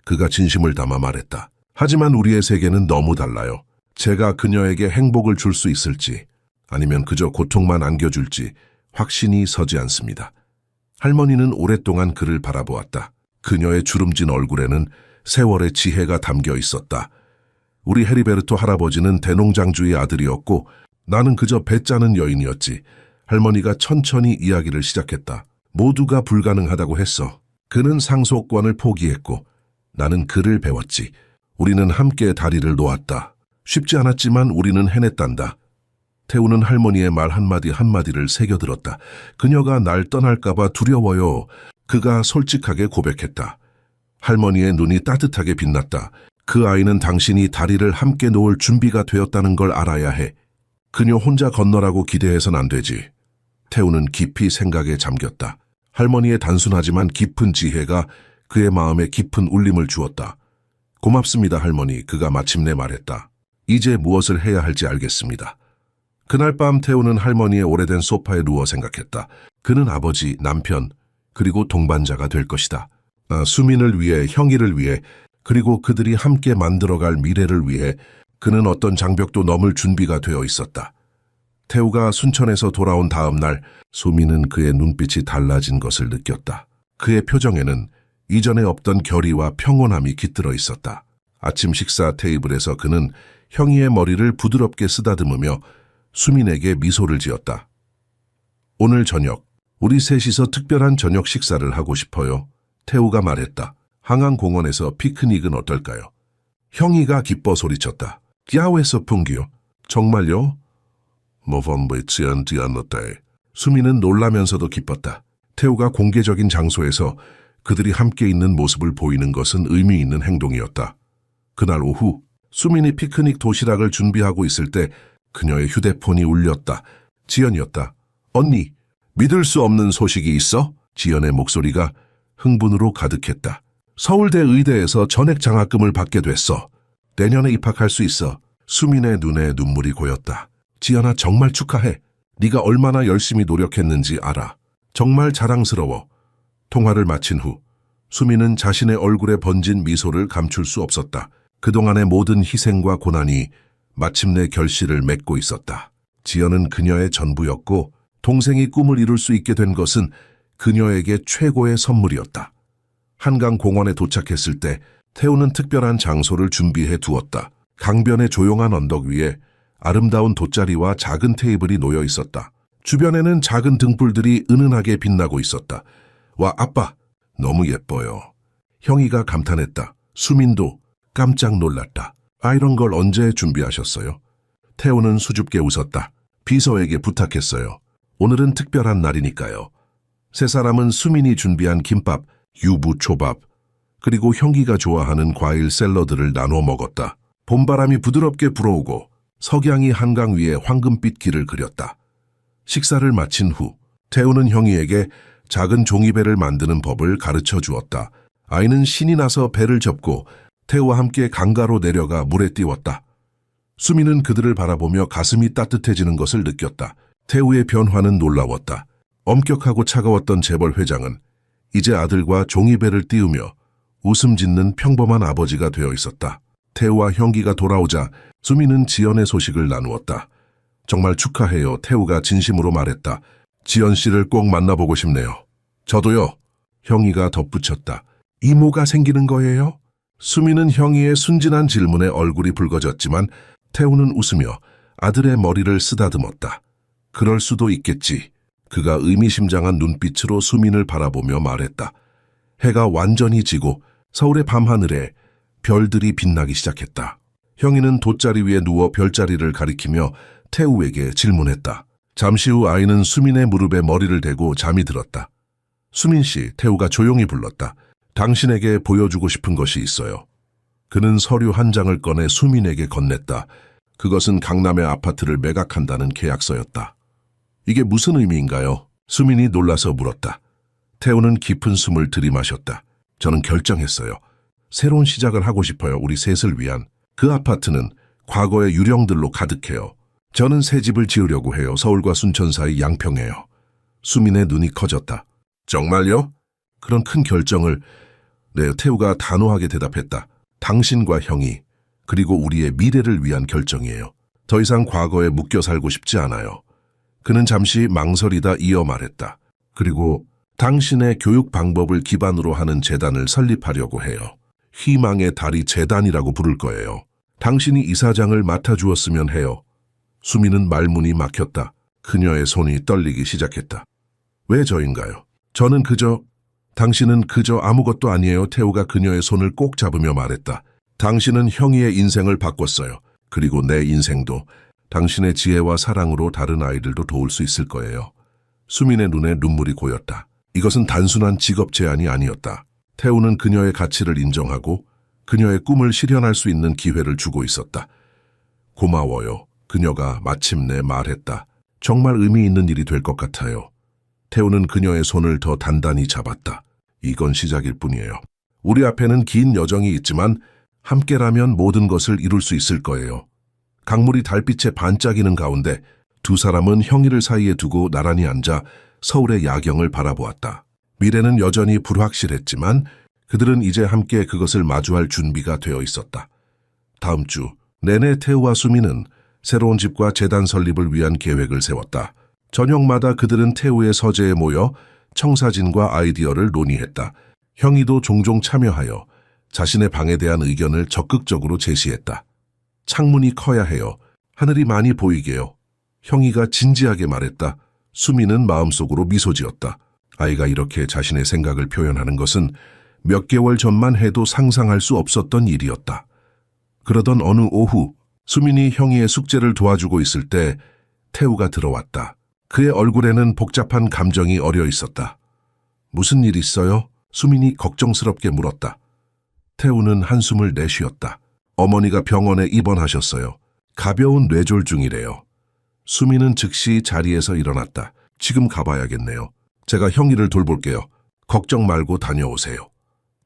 그가 진심을 담아 말했다. 하지만 우리의 세계는 너무 달라요. 제가 그녀에게 행복을 줄 수 있을지, 아니면 그저 고통만 안겨줄지 확신이 서지 않습니다. 할머니는 오랫동안 그를 바라보았다. 그녀의 주름진 얼굴에는 세월의 지혜가 담겨 있었다. 우리 헤리베르토 할아버지는 대농장주의 아들이었고 나는 그저 배 짜는 여인이었지. 할머니가 천천히 이야기를 시작했다. 모두가 불가능하다고 했어. 그는 상속권을 포기했고 나는 그를 배웠지. 우리는 함께 다리를 놓았다. 쉽지 않았지만 우리는 해냈단다. 태우는 할머니의 말 한마디 한마디를 새겨들었다. 그녀가 날 떠날까봐 두려워요. 그가 솔직하게 고백했다. 할머니의 눈이 따뜻하게 빛났다. 그 아이는 당신이 다리를 함께 놓을 준비가 되었다는 걸 알아야 해. 그녀 혼자 건너라고 기대해선 안 되지. 태우는 깊이 생각에 잠겼다. 할머니의 단순하지만 깊은 지혜가 그의 마음에 깊은 울림을 주었다. 고맙습니다, 할머니. 그가 마침내 말했다. 이제 무엇을 해야 할지 알겠습니다. 그날 밤 태우는 할머니의 오래된 소파에 누워 생각했다. 그는 아버지, 남편, 그리고 동반자가 될 것이다. 수민을 위해, 형이를 위해, 그리고 그들이 함께 만들어갈 미래를 위해 그는 어떤 장벽도 넘을 준비가 되어 있었다. 태우가 순천에서 돌아온 다음 날 수민은 그의 눈빛이 달라진 것을 느꼈다. 그의 표정에는 이전에 없던 결의와 평온함이 깃들어 있었다. 아침 식사 테이블에서 그는 형이의 머리를 부드럽게 쓰다듬으며 수민에게 미소를 지었다. 오늘 저녁, 우리 셋이서 특별한 저녁 식사를 하고 싶어요. 태우가 말했다. 한강공원에서 피크닉은 어떨까요? 형이가 기뻐 소리쳤다. 야외에서 풍기요. 정말요? 수민은 놀라면서도 기뻤다. 태우가 공개적인 장소에서 그들이 함께 있는 모습을 보이는 것은 의미 있는 행동이었다. 그날 오후 수민이 피크닉 도시락을 준비하고 있을 때 그녀의 휴대폰이 울렸다. 지연이었다. 언니, 믿을 수 없는 소식이 있어? 지연의 목소리가 흥분으로 가득했다. 서울대 의대에서 전액 장학금을 받게 됐어. 내년에 입학할 수 있어. 수민의 눈에 눈물이 고였다. 지연아, 정말 축하해. 네가 얼마나 열심히 노력했는지 알아. 정말 자랑스러워. 통화를 마친 후 수민은 자신의 얼굴에 번진 미소를 감출 수 없었다. 그동안의 모든 희생과 고난이 마침내 결실을 맺고 있었다. 지연은 그녀의 전부였고 동생이 꿈을 이룰 수 있게 된 것은 그녀에게 최고의 선물이었다. 한강공원에 도착했을 때 태우는 특별한 장소를 준비해 두었다. 강변의 조용한 언덕 위에 아름다운 돗자리와 작은 테이블이 놓여 있었다. 주변에는 작은 등불들이 은은하게 빛나고 있었다. 와, 아빠, 너무 예뻐요. 형이가 감탄했다. 수민도 깜짝 놀랐다. 이런 걸 언제 준비하셨어요? 태우는 수줍게 웃었다. 비서에게 부탁했어요. 오늘은 특별한 날이니까요. 세 사람은 수민이 준비한 김밥, 유부초밥, 그리고 형기가 좋아하는 과일 샐러드를 나눠 먹었다. 봄바람이 부드럽게 불어오고 석양이 한강 위에 황금빛 길을 그렸다. 식사를 마친 후 태우는 형이에게 작은 종이배를 만드는 법을 가르쳐 주었다. 아이는 신이 나서 배를 접고 태우와 함께 강가로 내려가 물에 띄웠다. 수민은 그들을 바라보며 가슴이 따뜻해지는 것을 느꼈다. 태우의 변화는 놀라웠다. 엄격하고 차가웠던 재벌 회장은 이제 아들과 종이배를 띄우며 웃음 짓는 평범한 아버지가 되어 있었다. 태우와 형기가 돌아오자 수미는 지연의 소식을 나누었다. 정말 축하해요. 태우가 진심으로 말했다. 지연 씨를 꼭 만나보고 싶네요. 저도요. 형이가 덧붙였다. 이모가 생기는 거예요? 수미는 형이의 순진한 질문에 얼굴이 붉어졌지만 태우는 웃으며 아들의 머리를 쓰다듬었다. 그럴 수도 있겠지. 그가 의미심장한 눈빛으로 수민을 바라보며 말했다. 해가 완전히 지고 서울의 밤하늘에 별들이 빛나기 시작했다. 형이는 돗자리 위에 누워 별자리를 가리키며 태우에게 질문했다. 잠시 후 아이는 수민의 무릎에 머리를 대고 잠이 들었다. 수민 씨, 태우가 조용히 불렀다. 당신에게 보여주고 싶은 것이 있어요. 그는 서류 한 장을 꺼내 수민에게 건넸다. 그것은 강남의 아파트를 매각한다는 계약서였다. 이게 무슨 의미인가요? 수민이 놀라서 물었다. 태우는 깊은 숨을 들이마셨다. 저는 결정했어요. 새로운 시작을 하고 싶어요. 우리 셋을 위한. 그 아파트는 과거의 유령들로 가득해요. 저는 새 집을 지으려고 해요. 서울과 순천 사이 양평에요. 수민의 눈이 커졌다. 정말요? 그런 큰 결정을... 네, 태우가 단호하게 대답했다. 당신과 형이 그리고 우리의 미래를 위한 결정이에요. 더 이상 과거에 묶여 살고 싶지 않아요. 그는 잠시 망설이다 이어 말했다. 그리고 당신의 교육 방법을 기반으로 하는 재단을 설립하려고 해요. 희망의 다리 재단이라고 부를 거예요. 당신이 이사장을 맡아주었으면 해요. 수미는 말문이 막혔다. 그녀의 손이 떨리기 시작했다. 왜 저인가요? 당신은 그저 아무것도 아니에요. 태우가 그녀의 손을 꼭 잡으며 말했다. 당신은 형이의 인생을 바꿨어요. 그리고 내 인생도 당신의 지혜와 사랑으로 다른 아이들도 도울 수 있을 거예요. 수민의 눈에 눈물이 고였다. 이것은 단순한 직업 제안이 아니었다. 태우는 그녀의 가치를 인정하고 그녀의 꿈을 실현할 수 있는 기회를 주고 있었다. 고마워요. 그녀가 마침내 말했다. 정말 의미 있는 일이 될 것 같아요. 태우는 그녀의 손을 더 단단히 잡았다. 이건 시작일 뿐이에요. 우리 앞에는 긴 여정이 있지만 함께라면 모든 것을 이룰 수 있을 거예요. 강물이 달빛에 반짝이는 가운데 두 사람은 형이를 사이에 두고 나란히 앉아 서울의 야경을 바라보았다. 미래는 여전히 불확실했지만 그들은 이제 함께 그것을 마주할 준비가 되어 있었다. 다음 주 내내 태우와 수미는 새로운 집과 재단 설립을 위한 계획을 세웠다. 저녁마다 그들은 태우의 서재에 모여 청사진과 아이디어를 논의했다. 형이도 종종 참여하여 자신의 방에 대한 의견을 적극적으로 제시했다. 창문이 커야 해요. 하늘이 많이 보이게요. 형이가 진지하게 말했다. 수미는 마음속으로 미소 지었다. 아이가 이렇게 자신의 생각을 표현하는 것은 몇 개월 전만 해도 상상할 수 없었던 일이었다. 그러던 어느 오후 수민이 형이의 숙제를 도와주고 있을 때 태우가 들어왔다. 그의 얼굴에는 복잡한 감정이 어려 있었다. 무슨 일 있어요? 수민이 걱정스럽게 물었다. 태우는 한숨을 내쉬었다. 어머니가 병원에 입원하셨어요. 가벼운 뇌졸중이래요. 수민은 즉시 자리에서 일어났다. 지금 가봐야겠네요. 제가 형이를 돌볼게요. 걱정 말고 다녀오세요.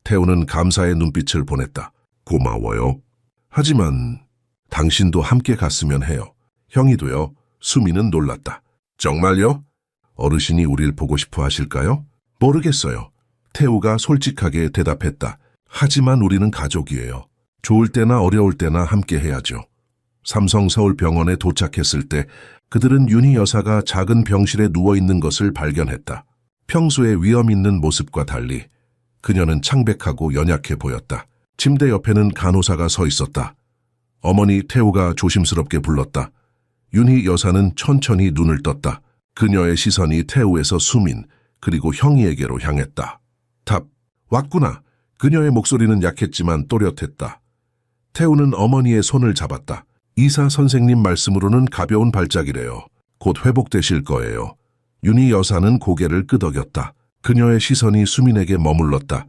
태우는 감사의 눈빛을 보냈다. 고마워요. 하지만 당신도 함께 갔으면 해요. 형이도요. 수민은 놀랐다. 정말요? 어르신이 우릴 보고 싶어 하실까요? 모르겠어요. 태우가 솔직하게 대답했다. 하지만 우리는 가족이에요. 좋을 때나 어려울 때나 함께 해야죠. 삼성서울병원에 도착했을 때 그들은 윤희 여사가 작은 병실에 누워있는 것을 발견했다. 평소에 위험 있는 모습과 달리 그녀는 창백하고 연약해 보였다. 침대 옆에는 간호사가 서 있었다. 어머니 태우가 조심스럽게 불렀다. 윤희 여사는 천천히 눈을 떴다. 그녀의 시선이 태우에서 수민 그리고 형이에게로 향했다. 답, 왔구나. 그녀의 목소리는 약했지만 또렷했다. 태우는 어머니의 손을 잡았다. 의사 선생님 말씀으로는 가벼운 발작이래요. 곧 회복되실 거예요. 윤희 여사는 고개를 끄덕였다. 그녀의 시선이 수민에게 머물렀다.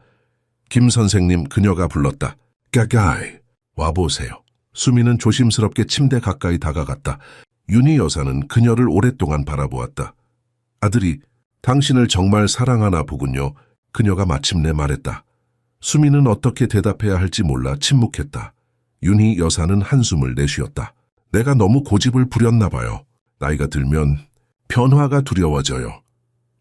김 선생님, 그녀가 불렀다. 가까이 와보세요. 수민은 조심스럽게 침대 가까이 다가갔다. 윤희 여사는 그녀를 오랫동안 바라보았다. 아들이 당신을 정말 사랑하나 보군요. 그녀가 마침내 말했다. 수민은 어떻게 대답해야 할지 몰라 침묵했다. 윤희 여사는 한숨을 내쉬었다. 내가 너무 고집을 부렸나 봐요. 나이가 들면 변화가 두려워져요.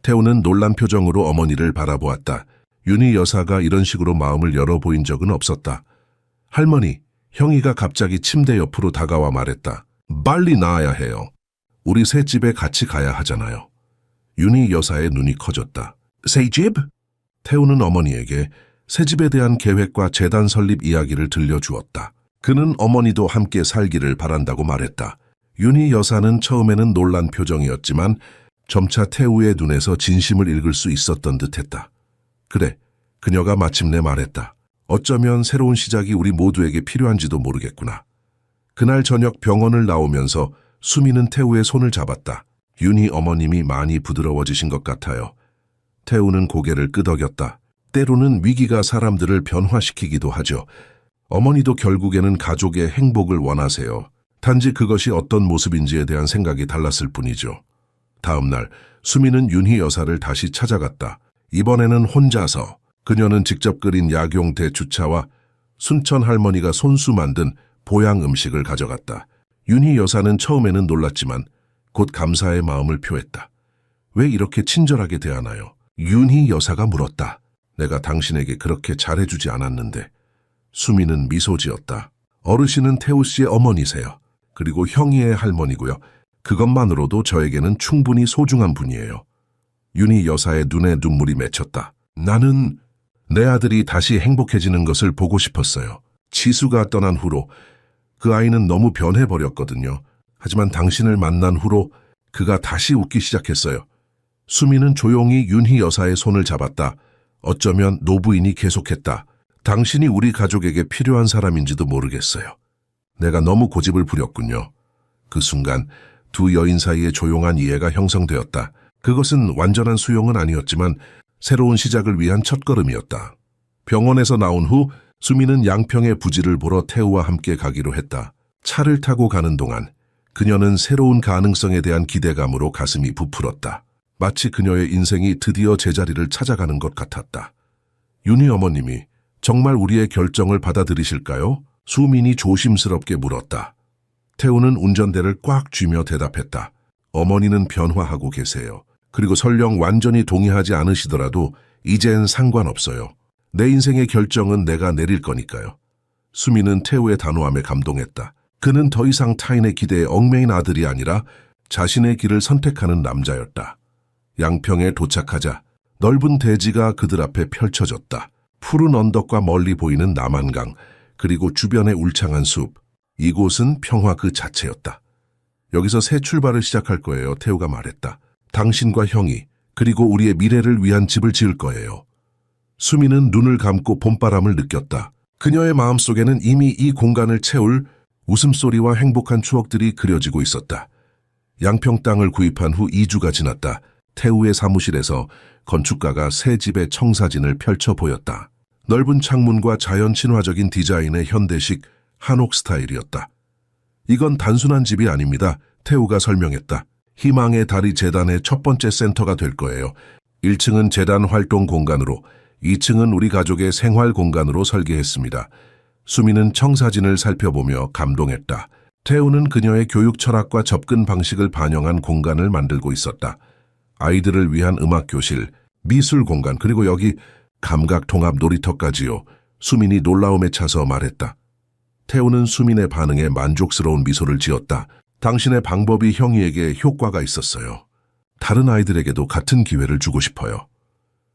태우는 놀란 표정으로 어머니를 바라보았다. 윤희 여사가 이런 식으로 마음을 열어 보인 적은 없었다. 할머니, 형이가 갑자기 침대 옆으로 다가와 말했다. 빨리 나아야 해요. 우리 새 집에 같이 가야 하잖아요. 윤희 여사의 눈이 커졌다. 새 집? 태우는 어머니에게 새 집에 대한 계획과 재단 설립 이야기를 들려주었다. 그는 어머니도 함께 살기를 바란다고 말했다. 윤희 여사는 처음에는 놀란 표정이었지만 점차 태우의 눈에서 진심을 읽을 수 있었던 듯했다. 그래, 그녀가 마침내 말했다. 어쩌면 새로운 시작이 우리 모두에게 필요한지도 모르겠구나. 그날 저녁 병원을 나오면서 수미는 태우의 손을 잡았다. 윤희 어머님이 많이 부드러워지신 것 같아요. 태우는 고개를 끄덕였다. 때로는 위기가 사람들을 변화시키기도 하죠. 어머니도 결국에는 가족의 행복을 원하세요. 단지 그것이 어떤 모습인지에 대한 생각이 달랐을 뿐이죠. 다음 날 수미는 윤희 여사를 다시 찾아갔다. 이번에는 혼자서. 그녀는 직접 끓인 약용 대추차와 순천 할머니가 손수 만든 보양 음식을 가져갔다. 윤희 여사는 처음에는 놀랐지만 곧 감사의 마음을 표했다. 왜 이렇게 친절하게 대하나요? 윤희 여사가 물었다. 내가 당신에게 그렇게 잘해주지 않았는데. 수미는 미소 지었다. 어르신은 태우 씨의 어머니세요. 그리고 형이의 할머니고요. 그것만으로도 저에게는 충분히 소중한 분이에요. 윤희 여사의 눈에 눈물이 맺혔다. 나는 내 아들이 다시 행복해지는 것을 보고 싶었어요. 지수가 떠난 후로 그 아이는 너무 변해버렸거든요. 하지만 당신을 만난 후로 그가 다시 웃기 시작했어요. 수미는 조용히 윤희 여사의 손을 잡았다. 어쩌면 노부인이 계속했다. 당신이 우리 가족에게 필요한 사람인지도 모르겠어요. 내가 너무 고집을 부렸군요. 그 순간 두 여인 사이에 조용한 이해가 형성되었다. 그것은 완전한 수용은 아니었지만 새로운 시작을 위한 첫걸음이었다. 병원에서 나온 후 수미는 양평의 부지를 보러 태우와 함께 가기로 했다. 차를 타고 가는 동안 그녀는 새로운 가능성에 대한 기대감으로 가슴이 부풀었다. 마치 그녀의 인생이 드디어 제자리를 찾아가는 것 같았다. 윤희 어머님이 정말 우리의 결정을 받아들이실까요? 수민이 조심스럽게 물었다. 태우는 운전대를 꽉 쥐며 대답했다. 어머니는 변화하고 계세요. 그리고 설령 완전히 동의하지 않으시더라도 이젠 상관없어요. 내 인생의 결정은 내가 내릴 거니까요. 수미는 태우의 단호함에 감동했다. 그는 더 이상 타인의 기대에 얽매인 아들이 아니라 자신의 길을 선택하는 남자였다. 양평에 도착하자 넓은 대지가 그들 앞에 펼쳐졌다. 푸른 언덕과 멀리 보이는 남한강, 그리고 주변의 울창한 숲. 이곳은 평화 그 자체였다. 여기서 새 출발을 시작할 거예요, 태우가 말했다. 당신과 형이, 그리고 우리의 미래를 위한 집을 지을 거예요. 수미는 눈을 감고 봄바람을 느꼈다. 그녀의 마음속에는 이미 이 공간을 채울 웃음소리와 행복한 추억들이 그려지고 있었다. 양평 땅을 구입한 후 2주가 지났다. 태우의 사무실에서 건축가가 새 집의 청사진을 펼쳐 보였다. 넓은 창문과 자연 친화적인 디자인의 현대식 한옥 스타일이었다. 이건 단순한 집이 아닙니다. 태우가 설명했다. 희망의 다리 재단의 첫 번째 센터가 될 거예요. 1층은 재단 활동 공간으로, 2층은 우리 가족의 생활 공간으로 설계했습니다. 수미는 청사진을 살펴보며 감동했다. 태우는 그녀의 교육 철학과 접근 방식을 반영한 공간을 만들고 있었다. 아이들을 위한 음악 교실, 미술 공간, 그리고 여기 감각 통합 놀이터까지요. 수민이 놀라움에 차서 말했다. 태우는 수민의 반응에 만족스러운 미소를 지었다. 당신의 방법이 형이에게 효과가 있었어요. 다른 아이들에게도 같은 기회를 주고 싶어요.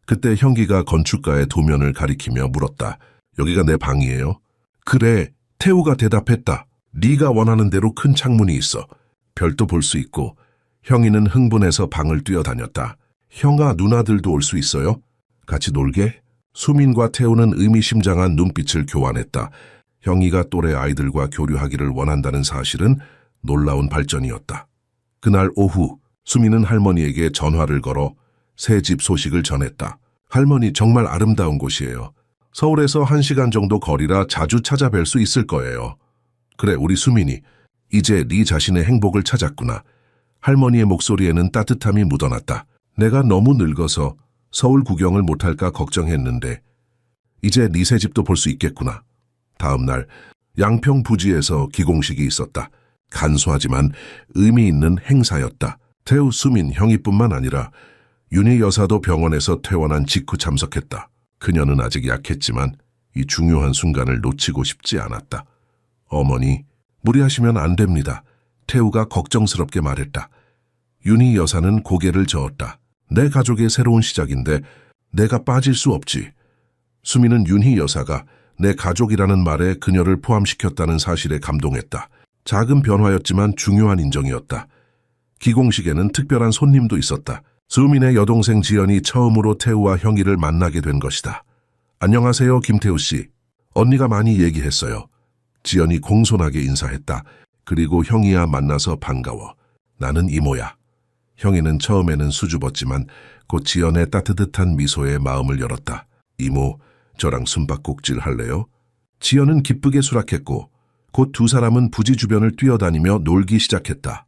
그때 형기가 건축가의 도면을 가리키며 물었다. 여기가 내 방이에요? 그래, 태우가 대답했다. 네가 원하는 대로 큰 창문이 있어. 별도 볼 수 있고. 형이는 흥분해서 방을 뛰어다녔다. 형아, 누나들도 올 수 있어요? 같이 놀게? 수민과 태우는 의미심장한 눈빛을 교환했다. 형이가 또래 아이들과 교류하기를 원한다는 사실은 놀라운 발전이었다. 그날 오후 수민은 할머니에게 전화를 걸어 새 집 소식을 전했다. 할머니, 정말 아름다운 곳이에요. 서울에서 1시간 정도 거리라 자주 찾아뵐 수 있을 거예요. 그래, 우리 수민이 이제 네 자신의 행복을 찾았구나. 할머니의 목소리에는 따뜻함이 묻어났다. 내가 너무 늙어서 서울 구경을 못할까 걱정했는데 이제 네 새 집도 볼 수 있겠구나. 다음 날 양평 부지에서 기공식이 있었다. 간소하지만 의미 있는 행사였다. 태우, 수민, 형이뿐만 아니라 윤희 여사도 병원에서 퇴원한 직후 참석했다. 그녀는 아직 약했지만 이 중요한 순간을 놓치고 싶지 않았다. 어머니, 무리하시면 안 됩니다. 태우가 걱정스럽게 말했다. 윤희 여사는 고개를 저었다. 내 가족의 새로운 시작인데 내가 빠질 수 없지. 수미는 윤희 여사가 내 가족이라는 말에 그녀를 포함시켰다는 사실에 감동했다. 작은 변화였지만 중요한 인정이었다. 기공식에는 특별한 손님도 있었다. 수민의 여동생 지연이 처음으로 태우와 형이를 만나게 된 것이다. 안녕하세요, 김태우 씨. 언니가 많이 얘기했어요. 지연이 공손하게 인사했다. 그리고 형이야 만나서 반가워. 나는 이모야. 형이는 처음에는 수줍었지만 곧 지연의 따뜻한 미소에 마음을 열었다. 이모, 저랑 숨바꼭질 할래요? 지연은 기쁘게 수락했고 곧 두 사람은 부지 주변을 뛰어다니며 놀기 시작했다.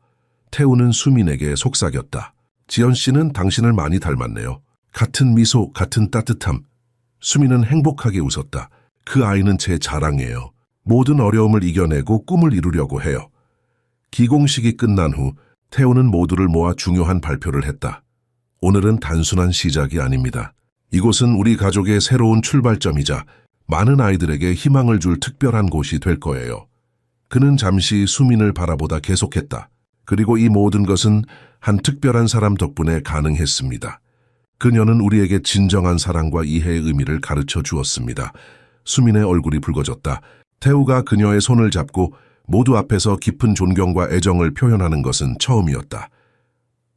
태우는 수민에게 속삭였다. 지연 씨는 당신을 많이 닮았네요. 같은 미소, 같은 따뜻함. 수민은 행복하게 웃었다. 그 아이는 제 자랑이에요. 모든 어려움을 이겨내고 꿈을 이루려고 해요. 기공식이 끝난 후 태우는 모두를 모아 중요한 발표를 했다. 오늘은 단순한 시작이 아닙니다. 이곳은 우리 가족의 새로운 출발점이자 많은 아이들에게 희망을 줄 특별한 곳이 될 거예요. 그는 잠시 수민을 바라보다 계속했다. 그리고 이 모든 것은 한 특별한 사람 덕분에 가능했습니다. 그녀는 우리에게 진정한 사랑과 이해의 의미를 가르쳐 주었습니다. 수민의 얼굴이 붉어졌다. 태우가 그녀의 손을 잡고 모두 앞에서 깊은 존경과 애정을 표현하는 것은 처음이었다.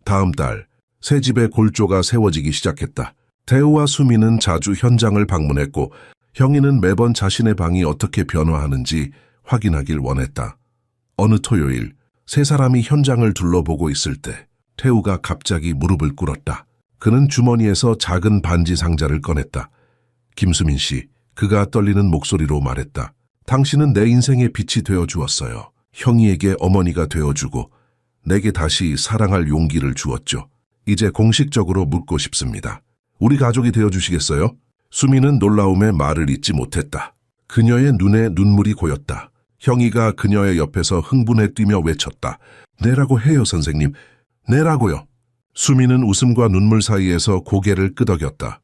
다음 달, 새 집의 골조가 세워지기 시작했다. 태우와 수민은 자주 현장을 방문했고 형이는 매번 자신의 방이 어떻게 변화하는지 확인하길 원했다. 어느 토요일, 세 사람이 현장을 둘러보고 있을 때 태우가 갑자기 무릎을 꿇었다. 그는 주머니에서 작은 반지 상자를 꺼냈다. 김수민 씨, 그가 떨리는 목소리로 말했다. 당신은 내 인생의 빛이 되어 주었어요. 형이에게 어머니가 되어주고 내게 다시 사랑할 용기를 주었죠. 이제 공식적으로 묻고 싶습니다. 우리 가족이 되어주시겠어요? 수미는 놀라움에 말을 잇지 못했다. 그녀의 눈에 눈물이 고였다. 형이가 그녀의 옆에서 흥분해 뛰며 외쳤다. 내라고 해요, 선생님. 내라고요. 수미는 웃음과 눈물 사이에서 고개를 끄덕였다.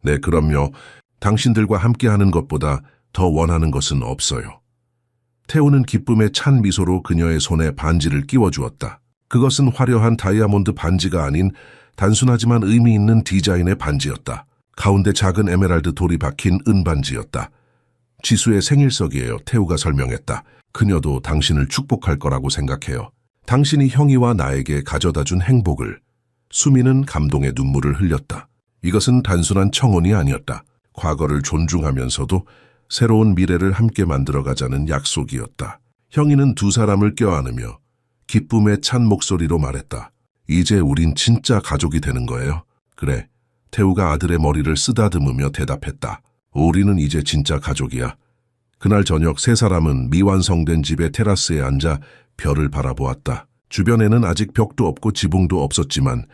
네, 그럼요. 당신들과 함께하는 것보다 더 원하는 것은 없어요. 태우는 기쁨에 찬 미소로 그녀의 손에 반지를 끼워주었다. 그것은 화려한 다이아몬드 반지가 아닌 단순하지만 의미 있는 디자인의 반지였다. 가운데 작은 에메랄드 돌이 박힌 은반지였다. 지수의 생일석이에요. 태우가 설명했다. 그녀도 당신을 축복할 거라고 생각해요. 당신이 형이와 나에게 가져다준 행복을. 수미는 감동의 눈물을 흘렸다. 이것은 단순한 청혼이 아니었다. 과거를 존중하면서도 새로운 미래를 함께 만들어가자는 약속이었다. 형이는 두 사람을 껴안으며 기쁨에 찬 목소리로 말했다. 이제 우린 진짜 가족이 되는 거예요. 그래. 태우가 아들의 머리를 쓰다듬으며 대답했다. 우리는 이제 진짜 가족이야. 그날 저녁 세 사람은 미완성된 집의 테라스에 앉아 별을 바라보았다. 주변에는 아직 벽도 없고 지붕도 없었지만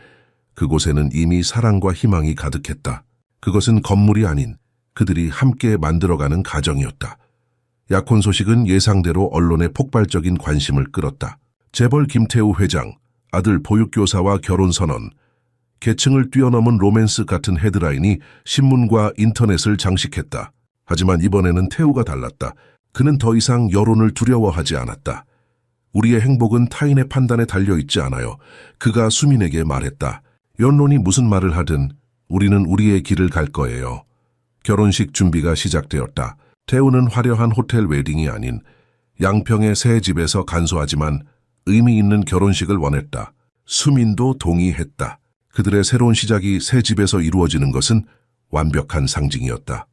그곳에는 이미 사랑과 희망이 가득했다. 그것은 건물이 아닌 그들이 함께 만들어가는 가정이었다. 약혼 소식은 예상대로 언론의 폭발적인 관심을 끌었다. 재벌 김태우 회장, 아들 보육교사와 결혼선언, 계층을 뛰어넘은 로맨스 같은 헤드라인이 신문과 인터넷을 장식했다. 하지만 이번에는 태우가 달랐다. 그는 더 이상 여론을 두려워하지 않았다. 우리의 행복은 타인의 판단에 달려있지 않아요. 그가 수민에게 말했다. 연론이 무슨 말을 하든 우리는 우리의 길을 갈 거예요. 결혼식 준비가 시작되었다. 태우는 화려한 호텔 웨딩이 아닌 양평의 새 집에서 간소하지만 의미 있는 결혼식을 원했다. 수민도 동의했다. 그들의 새로운 시작이 새 집에서 이루어지는 것은 완벽한 상징이었다.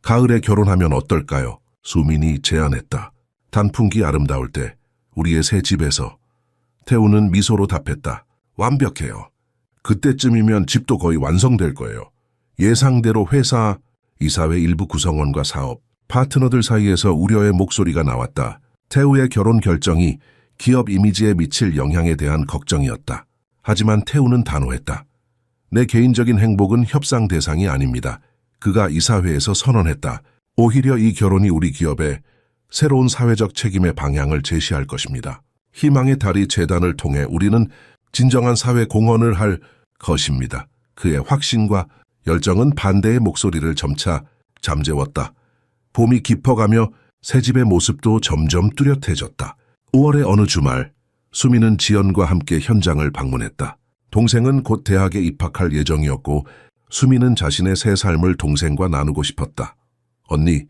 가을에 결혼하면 어떨까요? 수민이 제안했다. 단풍기 아름다울 때 우리의 새 집에서. 태우는 미소로 답했다. 완벽해요. 그때쯤이면 집도 거의 완성될 거예요. 예상대로 회사, 이사회 일부 구성원과 사업, 파트너들 사이에서 우려의 목소리가 나왔다. 태우의 결혼 결정이 기업 이미지에 미칠 영향에 대한 걱정이었다. 하지만 태우는 단호했다. 내 개인적인 행복은 협상 대상이 아닙니다. 그가 이사회에서 선언했다. 오히려 이 결혼이 우리 기업에 새로운 사회적 책임의 방향을 제시할 것입니다. 희망의 다리 재단을 통해 우리는 진정한 사회 공헌을 할 것입니다. 그의 확신과 열정은 반대의 목소리를 점차 잠재웠다. 봄이 깊어가며 새집의 모습도 점점 뚜렷해졌다. 5월의 어느 주말, 수미는 지연과 함께 현장을 방문했다. 동생은 곧 대학에 입학할 예정이었고 수미는 자신의 새 삶을 동생과 나누고 싶었다. 언니,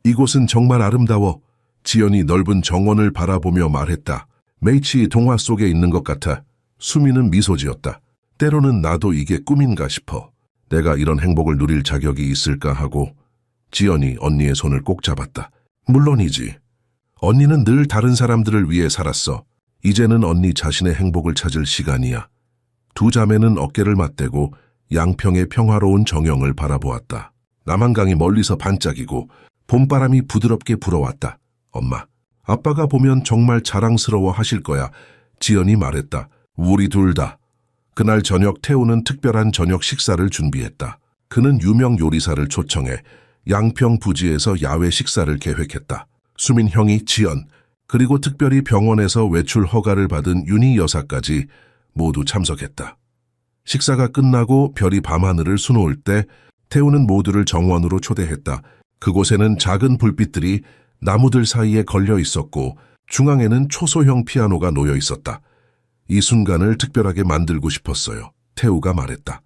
이곳은 정말 아름다워. 지연이 넓은 정원을 바라보며 말했다. 메이치 동화 속에 있는 것 같아. 수미는 미소 지었다. 때로는 나도 이게 꿈인가 싶어. 내가 이런 행복을 누릴 자격이 있을까 하고 지연이 언니의 손을 꼭 잡았다. 물론이지. 언니는 늘 다른 사람들을 위해 살았어. 이제는 언니 자신의 행복을 찾을 시간이야. 두 자매는 어깨를 맞대고 양평의 평화로운 정영을 바라보았다. 남한강이 멀리서 반짝이고 봄바람이 부드럽게 불어왔다. 엄마, 아빠가 보면 정말 자랑스러워 하실 거야. 지연이 말했다. 우리 둘 다. 그날 저녁 태우는 특별한 저녁 식사를 준비했다. 그는 유명 요리사를 초청해 양평 부지에서 야외 식사를 계획했다. 수민 형이 지연, 그리고 특별히 병원에서 외출 허가를 받은 윤희 여사까지 모두 참석했다. 식사가 끝나고 별이 밤하늘을 수놓을 때 태우는 모두를 정원으로 초대했다. 그곳에는 작은 불빛들이 나무들 사이에 걸려 있었고 중앙에는 초소형 피아노가 놓여 있었다. 이 순간을 특별하게 만들고 싶었어요. 태우가 말했다.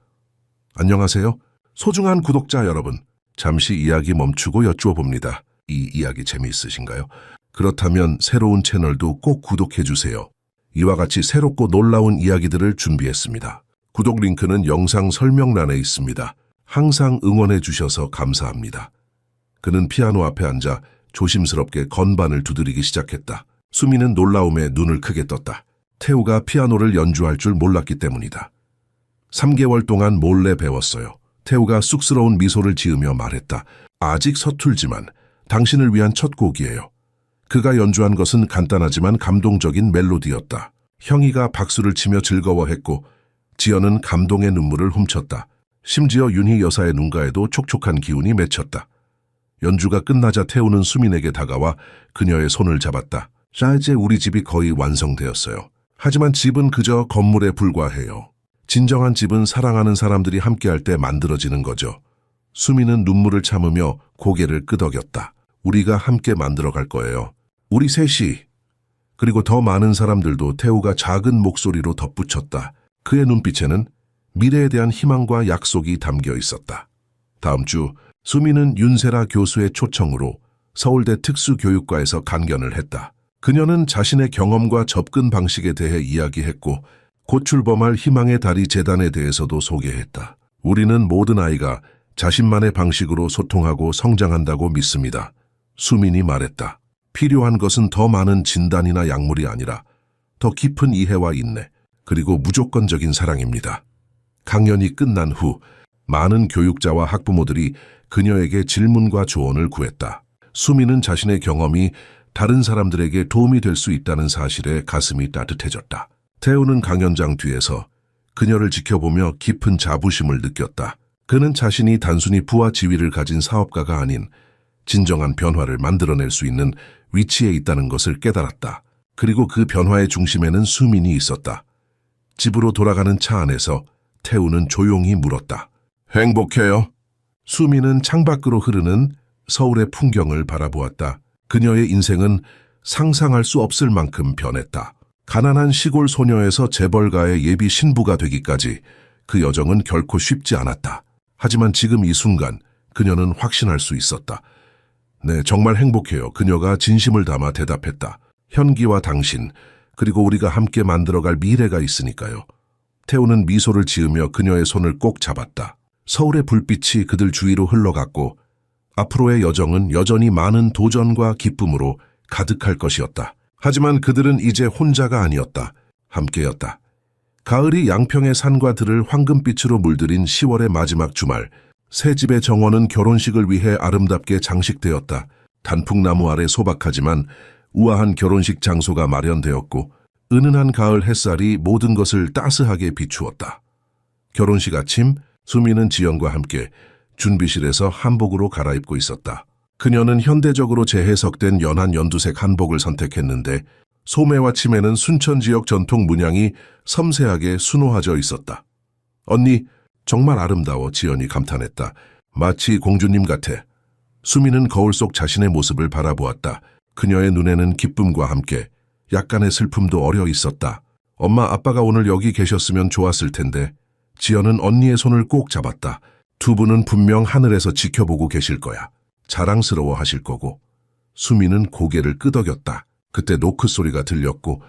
안녕하세요. 소중한 구독자 여러분. 잠시 이야기 멈추고 여쭈어봅니다. 이 이야기 재미있으신가요? 그렇다면 새로운 채널도 꼭 구독해주세요. 이와 같이 새롭고 놀라운 이야기들을 준비했습니다. 구독 링크는 영상 설명란에 있습니다. 항상 응원해 주셔서 감사합니다. 그는 피아노 앞에 앉아 조심스럽게 건반을 두드리기 시작했다. 수미는 놀라움에 눈을 크게 떴다. 태우가 피아노를 연주할 줄 몰랐기 때문이다. 3개월 동안 몰래 배웠어요. 태우가 쑥스러운 미소를 지으며 말했다. 아직 서툴지만 당신을 위한 첫 곡이에요. 그가 연주한 것은 간단하지만 감동적인 멜로디였다. 형이가 박수를 치며 즐거워했고 지연은 감동의 눈물을 훔쳤다. 심지어 윤희 여사의 눈가에도 촉촉한 기운이 맺혔다. 연주가 끝나자 태우는 수민에게 다가와 그녀의 손을 잡았다. 자, 이제 우리 집이 거의 완성되었어요. 하지만 집은 그저 건물에 불과해요. 진정한 집은 사랑하는 사람들이 함께할 때 만들어지는 거죠. 수민은 눈물을 참으며 고개를 끄덕였다. 우리가 함께 만들어갈 거예요. 우리 셋이. 그리고 더 많은 사람들도 태우가 작은 목소리로 덧붙였다. 그의 눈빛에는 미래에 대한 희망과 약속이 담겨 있었다. 다음 주 수민은 윤세라 교수의 초청으로 서울대 특수교육과에서 강연을 했다. 그녀는 자신의 경험과 접근 방식에 대해 이야기했고 곧 출범할 희망의 다리 재단에 대해서도 소개했다. 우리는 모든 아이가 자신만의 방식으로 소통하고 성장한다고 믿습니다. 수민이 말했다. 필요한 것은 더 많은 진단이나 약물이 아니라 더 깊은 이해와 인내, 그리고 무조건적인 사랑입니다. 강연이 끝난 후 많은 교육자와 학부모들이 그녀에게 질문과 조언을 구했다. 수민은 자신의 경험이 다른 사람들에게 도움이 될 수 있다는 사실에 가슴이 따뜻해졌다. 태우는 강연장 뒤에서 그녀를 지켜보며 깊은 자부심을 느꼈다. 그는 자신이 단순히 부와 지위를 가진 사업가가 아닌 진정한 변화를 만들어낼 수 있는 위치에 있다는 것을 깨달았다. 그리고 그 변화의 중심에는 수민이 있었다. 집으로 돌아가는 차 안에서 태우는 조용히 물었다. 행복해요? 수민은 창밖으로 흐르는 서울의 풍경을 바라보았다. 그녀의 인생은 상상할 수 없을 만큼 변했다. 가난한 시골 소녀에서 재벌가의 예비 신부가 되기까지 그 여정은 결코 쉽지 않았다. 하지만 지금 이 순간 그녀는 확신할 수 있었다. 네, 정말 행복해요. 그녀가 진심을 담아 대답했다. 현기와 당신, 그리고 우리가 함께 만들어갈 미래가 있으니까요. 태우는 미소를 지으며 그녀의 손을 꼭 잡았다. 서울의 불빛이 그들 주위로 흘러갔고 앞으로의 여정은 여전히 많은 도전과 기쁨으로 가득할 것이었다. 하지만 그들은 이제 혼자가 아니었다. 함께였다. 가을이 양평의 산과 들을 황금빛으로 물들인 10월의 마지막 주말, 새 집의 정원은 결혼식을 위해 아름답게 장식되었다. 단풍나무 아래 소박하지만 우아한 결혼식 장소가 마련되었고 은은한 가을 햇살이 모든 것을 따스하게 비추었다. 결혼식 아침, 수미는 지연과 함께 준비실에서 한복으로 갈아입고 있었다. 그녀는 현대적으로 재해석된 연한 연두색 한복을 선택했는데 소매와 치매는 순천 지역 전통 문양이 섬세하게 수놓아져 있었다. 언니, 정말 아름다워, 지연이 감탄했다. 마치 공주님 같아. 수미는 거울 속 자신의 모습을 바라보았다. 그녀의 눈에는 기쁨과 함께 약간의 슬픔도 어려 있었다. 엄마, 아빠가 오늘 여기 계셨으면 좋았을 텐데. 지연은 언니의 손을 꼭 잡았다. 두 분은 분명 하늘에서 지켜보고 계실 거야. 자랑스러워 하실 거고. 수미는 고개를 끄덕였다. 그때 노크 소리가 들렸고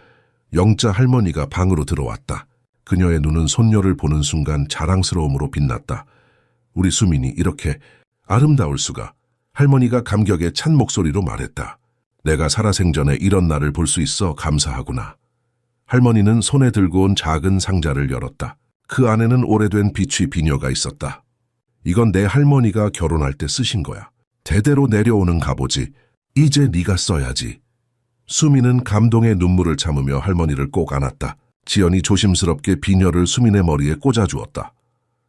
영자 할머니가 방으로 들어왔다. 그녀의 눈은 손녀를 보는 순간 자랑스러움으로 빛났다. 우리 수민이 이렇게 아름다울 수가. 할머니가 감격에 찬 목소리로 말했다. 내가 살아생전에 이런 날을 볼 수 있어 감사하구나. 할머니는 손에 들고 온 작은 상자를 열었다. 그 안에는 오래된 비취 비녀가 있었다. 이건 내 할머니가 결혼할 때 쓰신 거야. 대대로 내려오는 갑오지. 이제 네가 써야지. 수민은 감동의 눈물을 참으며 할머니를 꼭 안았다. 지연이 조심스럽게 비녀를 수민의 머리에 꽂아주었다.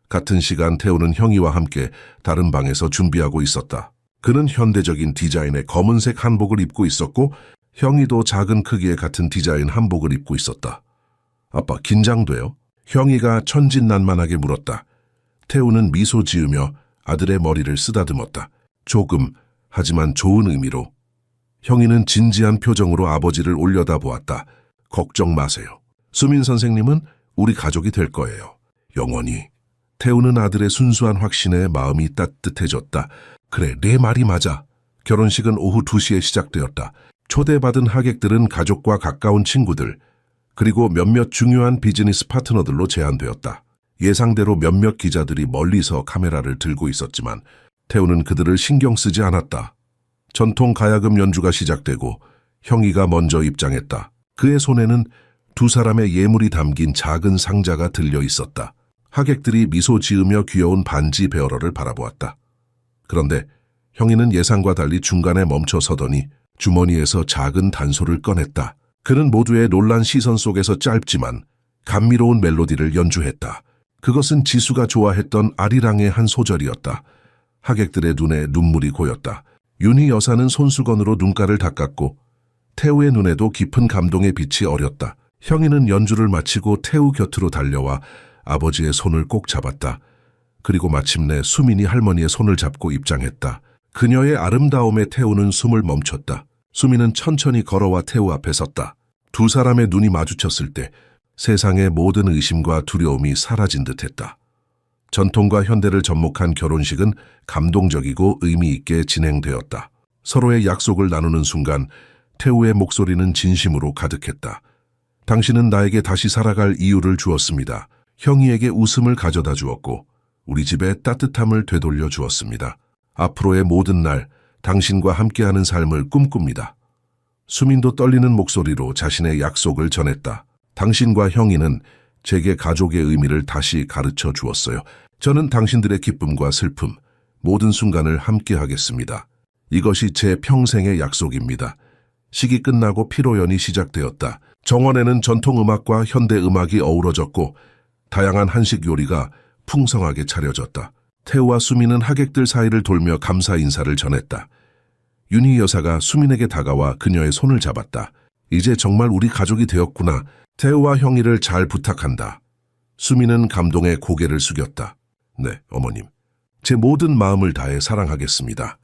같은 시간 태우는 형이와 함께 다른 방에서 준비하고 있었다. 그는 현대적인 디자인의 검은색 한복을 입고 있었고 형이도 작은 크기의 같은 디자인 한복을 입고 있었다. 아빠, 긴장돼요? 형이가 천진난만하게 물었다. 태우는 미소 지으며 아들의 머리를 쓰다듬었다. 조금, 하지만 좋은 의미로. 형이는 진지한 표정으로 아버지를 올려다보았다. 걱정 마세요. 수민 선생님은 우리 가족이 될 거예요. 영원히. 태우는 아들의 순수한 확신에 마음이 따뜻해졌다. 그래, 내 말이 맞아. 결혼식은 오후 2시에 시작되었다. 초대받은 하객들은 가족과 가까운 친구들, 그리고 몇몇 중요한 비즈니스 파트너들로 제한되었다. 예상대로 몇몇 기자들이 멀리서 카메라를 들고 있었지만 태우는 그들을 신경 쓰지 않았다. 전통 가야금 연주가 시작되고 형이가 먼저 입장했다. 그의 손에는 두 사람의 예물이 담긴 작은 상자가 들려 있었다. 하객들이 미소 지으며 귀여운 반지 베어러를 바라보았다. 그런데 형이는 예상과 달리 중간에 멈춰 서더니 주머니에서 작은 단소를 꺼냈다. 그는 모두의 놀란 시선 속에서 짧지만 감미로운 멜로디를 연주했다. 그것은 지수가 좋아했던 아리랑의 한 소절이었다. 하객들의 눈에 눈물이 고였다. 윤희 여사는 손수건으로 눈가를 닦았고 태우의 눈에도 깊은 감동의 빛이 어렸다. 형이는 연주를 마치고 태우 곁으로 달려와 아버지의 손을 꼭 잡았다. 그리고 마침내 수민이 할머니의 손을 잡고 입장했다. 그녀의 아름다움에 태우는 숨을 멈췄다. 수민은 천천히 걸어와 태우 앞에 섰다. 두 사람의 눈이 마주쳤을 때 세상의 모든 의심과 두려움이 사라진 듯했다. 전통과 현대를 접목한 결혼식은 감동적이고 의미 있게 진행되었다. 서로의 약속을 나누는 순간 태우의 목소리는 진심으로 가득했다. 당신은 나에게 다시 살아갈 이유를 주었습니다. 형이에게 웃음을 가져다 주었고 우리 집에 따뜻함을 되돌려 주었습니다. 앞으로의 모든 날 당신과 함께하는 삶을 꿈꿉니다. 수민도 떨리는 목소리로 자신의 약속을 전했다. 당신과 형이는 제게 가족의 의미를 다시 가르쳐 주었어요. 저는 당신들의 기쁨과 슬픔, 모든 순간을 함께하겠습니다. 이것이 제 평생의 약속입니다. 식이 끝나고 피로연이 시작되었다. 정원에는 전통음악과 현대음악이 어우러졌고 다양한 한식 요리가 풍성하게 차려졌다. 태우와 수민은 하객들 사이를 돌며 감사 인사를 전했다. 윤희 여사가 수민에게 다가와 그녀의 손을 잡았다. 이제 정말 우리 가족이 되었구나. 태우와 형이를 잘 부탁한다. 수민은 감동에 고개를 숙였다. 네, 어머님. 제 모든 마음을 다해 사랑하겠습니다.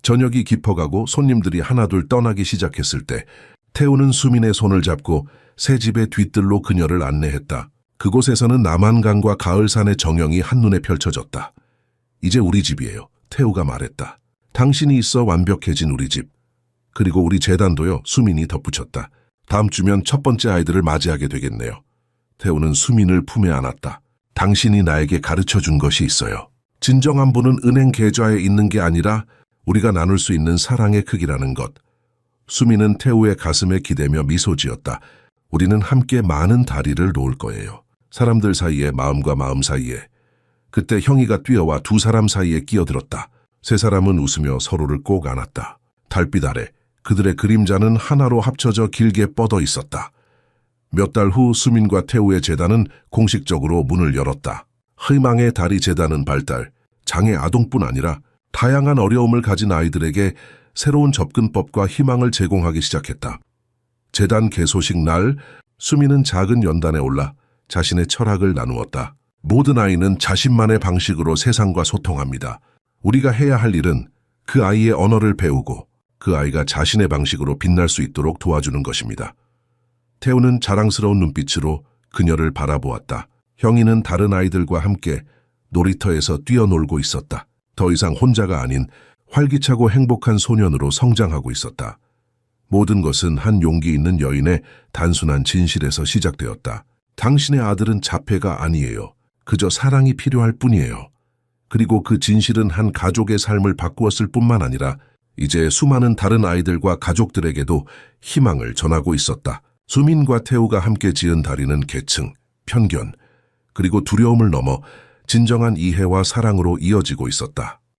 저녁이 깊어가고 손님들이 하나둘 떠나기 시작했을 때 태우는 수민의 손을 잡고 새 집의 뒤뜰로 그녀를 안내했다. 그곳에서는 남한강과 가을산의 정영이 한눈에 펼쳐졌다. 이제 우리 집이에요. 태우가 말했다. 당신이 있어 완벽해진 우리 집. 그리고 우리 재단도요. 수민이 덧붙였다. 다음 주면 첫 번째 아이들을 맞이하게 되겠네요. 태우는 수민을 품에 안았다. 당신이 나에게 가르쳐준 것이 있어요. 진정한 분은 은행 계좌에 있는 게 아니라 우리가 나눌 수 있는 사랑의 크기라는 것. 수민은 태우의 가슴에 기대며 미소 지었다. 우리는 함께 많은 다리를 놓을 거예요. 사람들 사이에 마음과 마음 사이에. 그때 형이가 뛰어와 두 사람 사이에 끼어들었다. 세 사람은 웃으며 서로를 꼭 안았다. 달빛 아래 그들의 그림자는 하나로 합쳐져 길게 뻗어 있었다. 몇 달 후 수민과 태우의 재단은 공식적으로 문을 열었다. 희망의 다리 재단은 발달, 장애 아동뿐 아니라 다양한 어려움을 가진 아이들에게 새로운 접근법과 희망을 제공하기 시작했다. 재단 개소식 날 수민은 작은 연단에 올라 자신의 철학을 나누었다. 모든 아이는 자신만의 방식으로 세상과 소통합니다. 우리가 해야 할 일은 그 아이의 언어를 배우고 그 아이가 자신의 방식으로 빛날 수 있도록 도와주는 것입니다. 태우는 자랑스러운 눈빛으로 그녀를 바라보았다. 형이는 다른 아이들과 함께 놀이터에서 뛰어놀고 있었다. 더 이상 혼자가 아닌 활기차고 행복한 소년으로 성장하고 있었다. 모든 것은 한 용기 있는 여인의 단순한 진실에서 시작되었다. 당신의 아들은 자폐가 아니에요. 그저 사랑이 필요할 뿐이에요. 그리고 그 진실은 한 가족의 삶을 바꾸었을 뿐만 아니라 이제 수많은 다른 아이들과 가족들에게도 희망을 전하고 있었다. 수민과 태우가 함께 지은 다리는 계층, 편견, 그리고 두려움을 넘어 진정한 이해와 사랑으로 이어지고 있었다.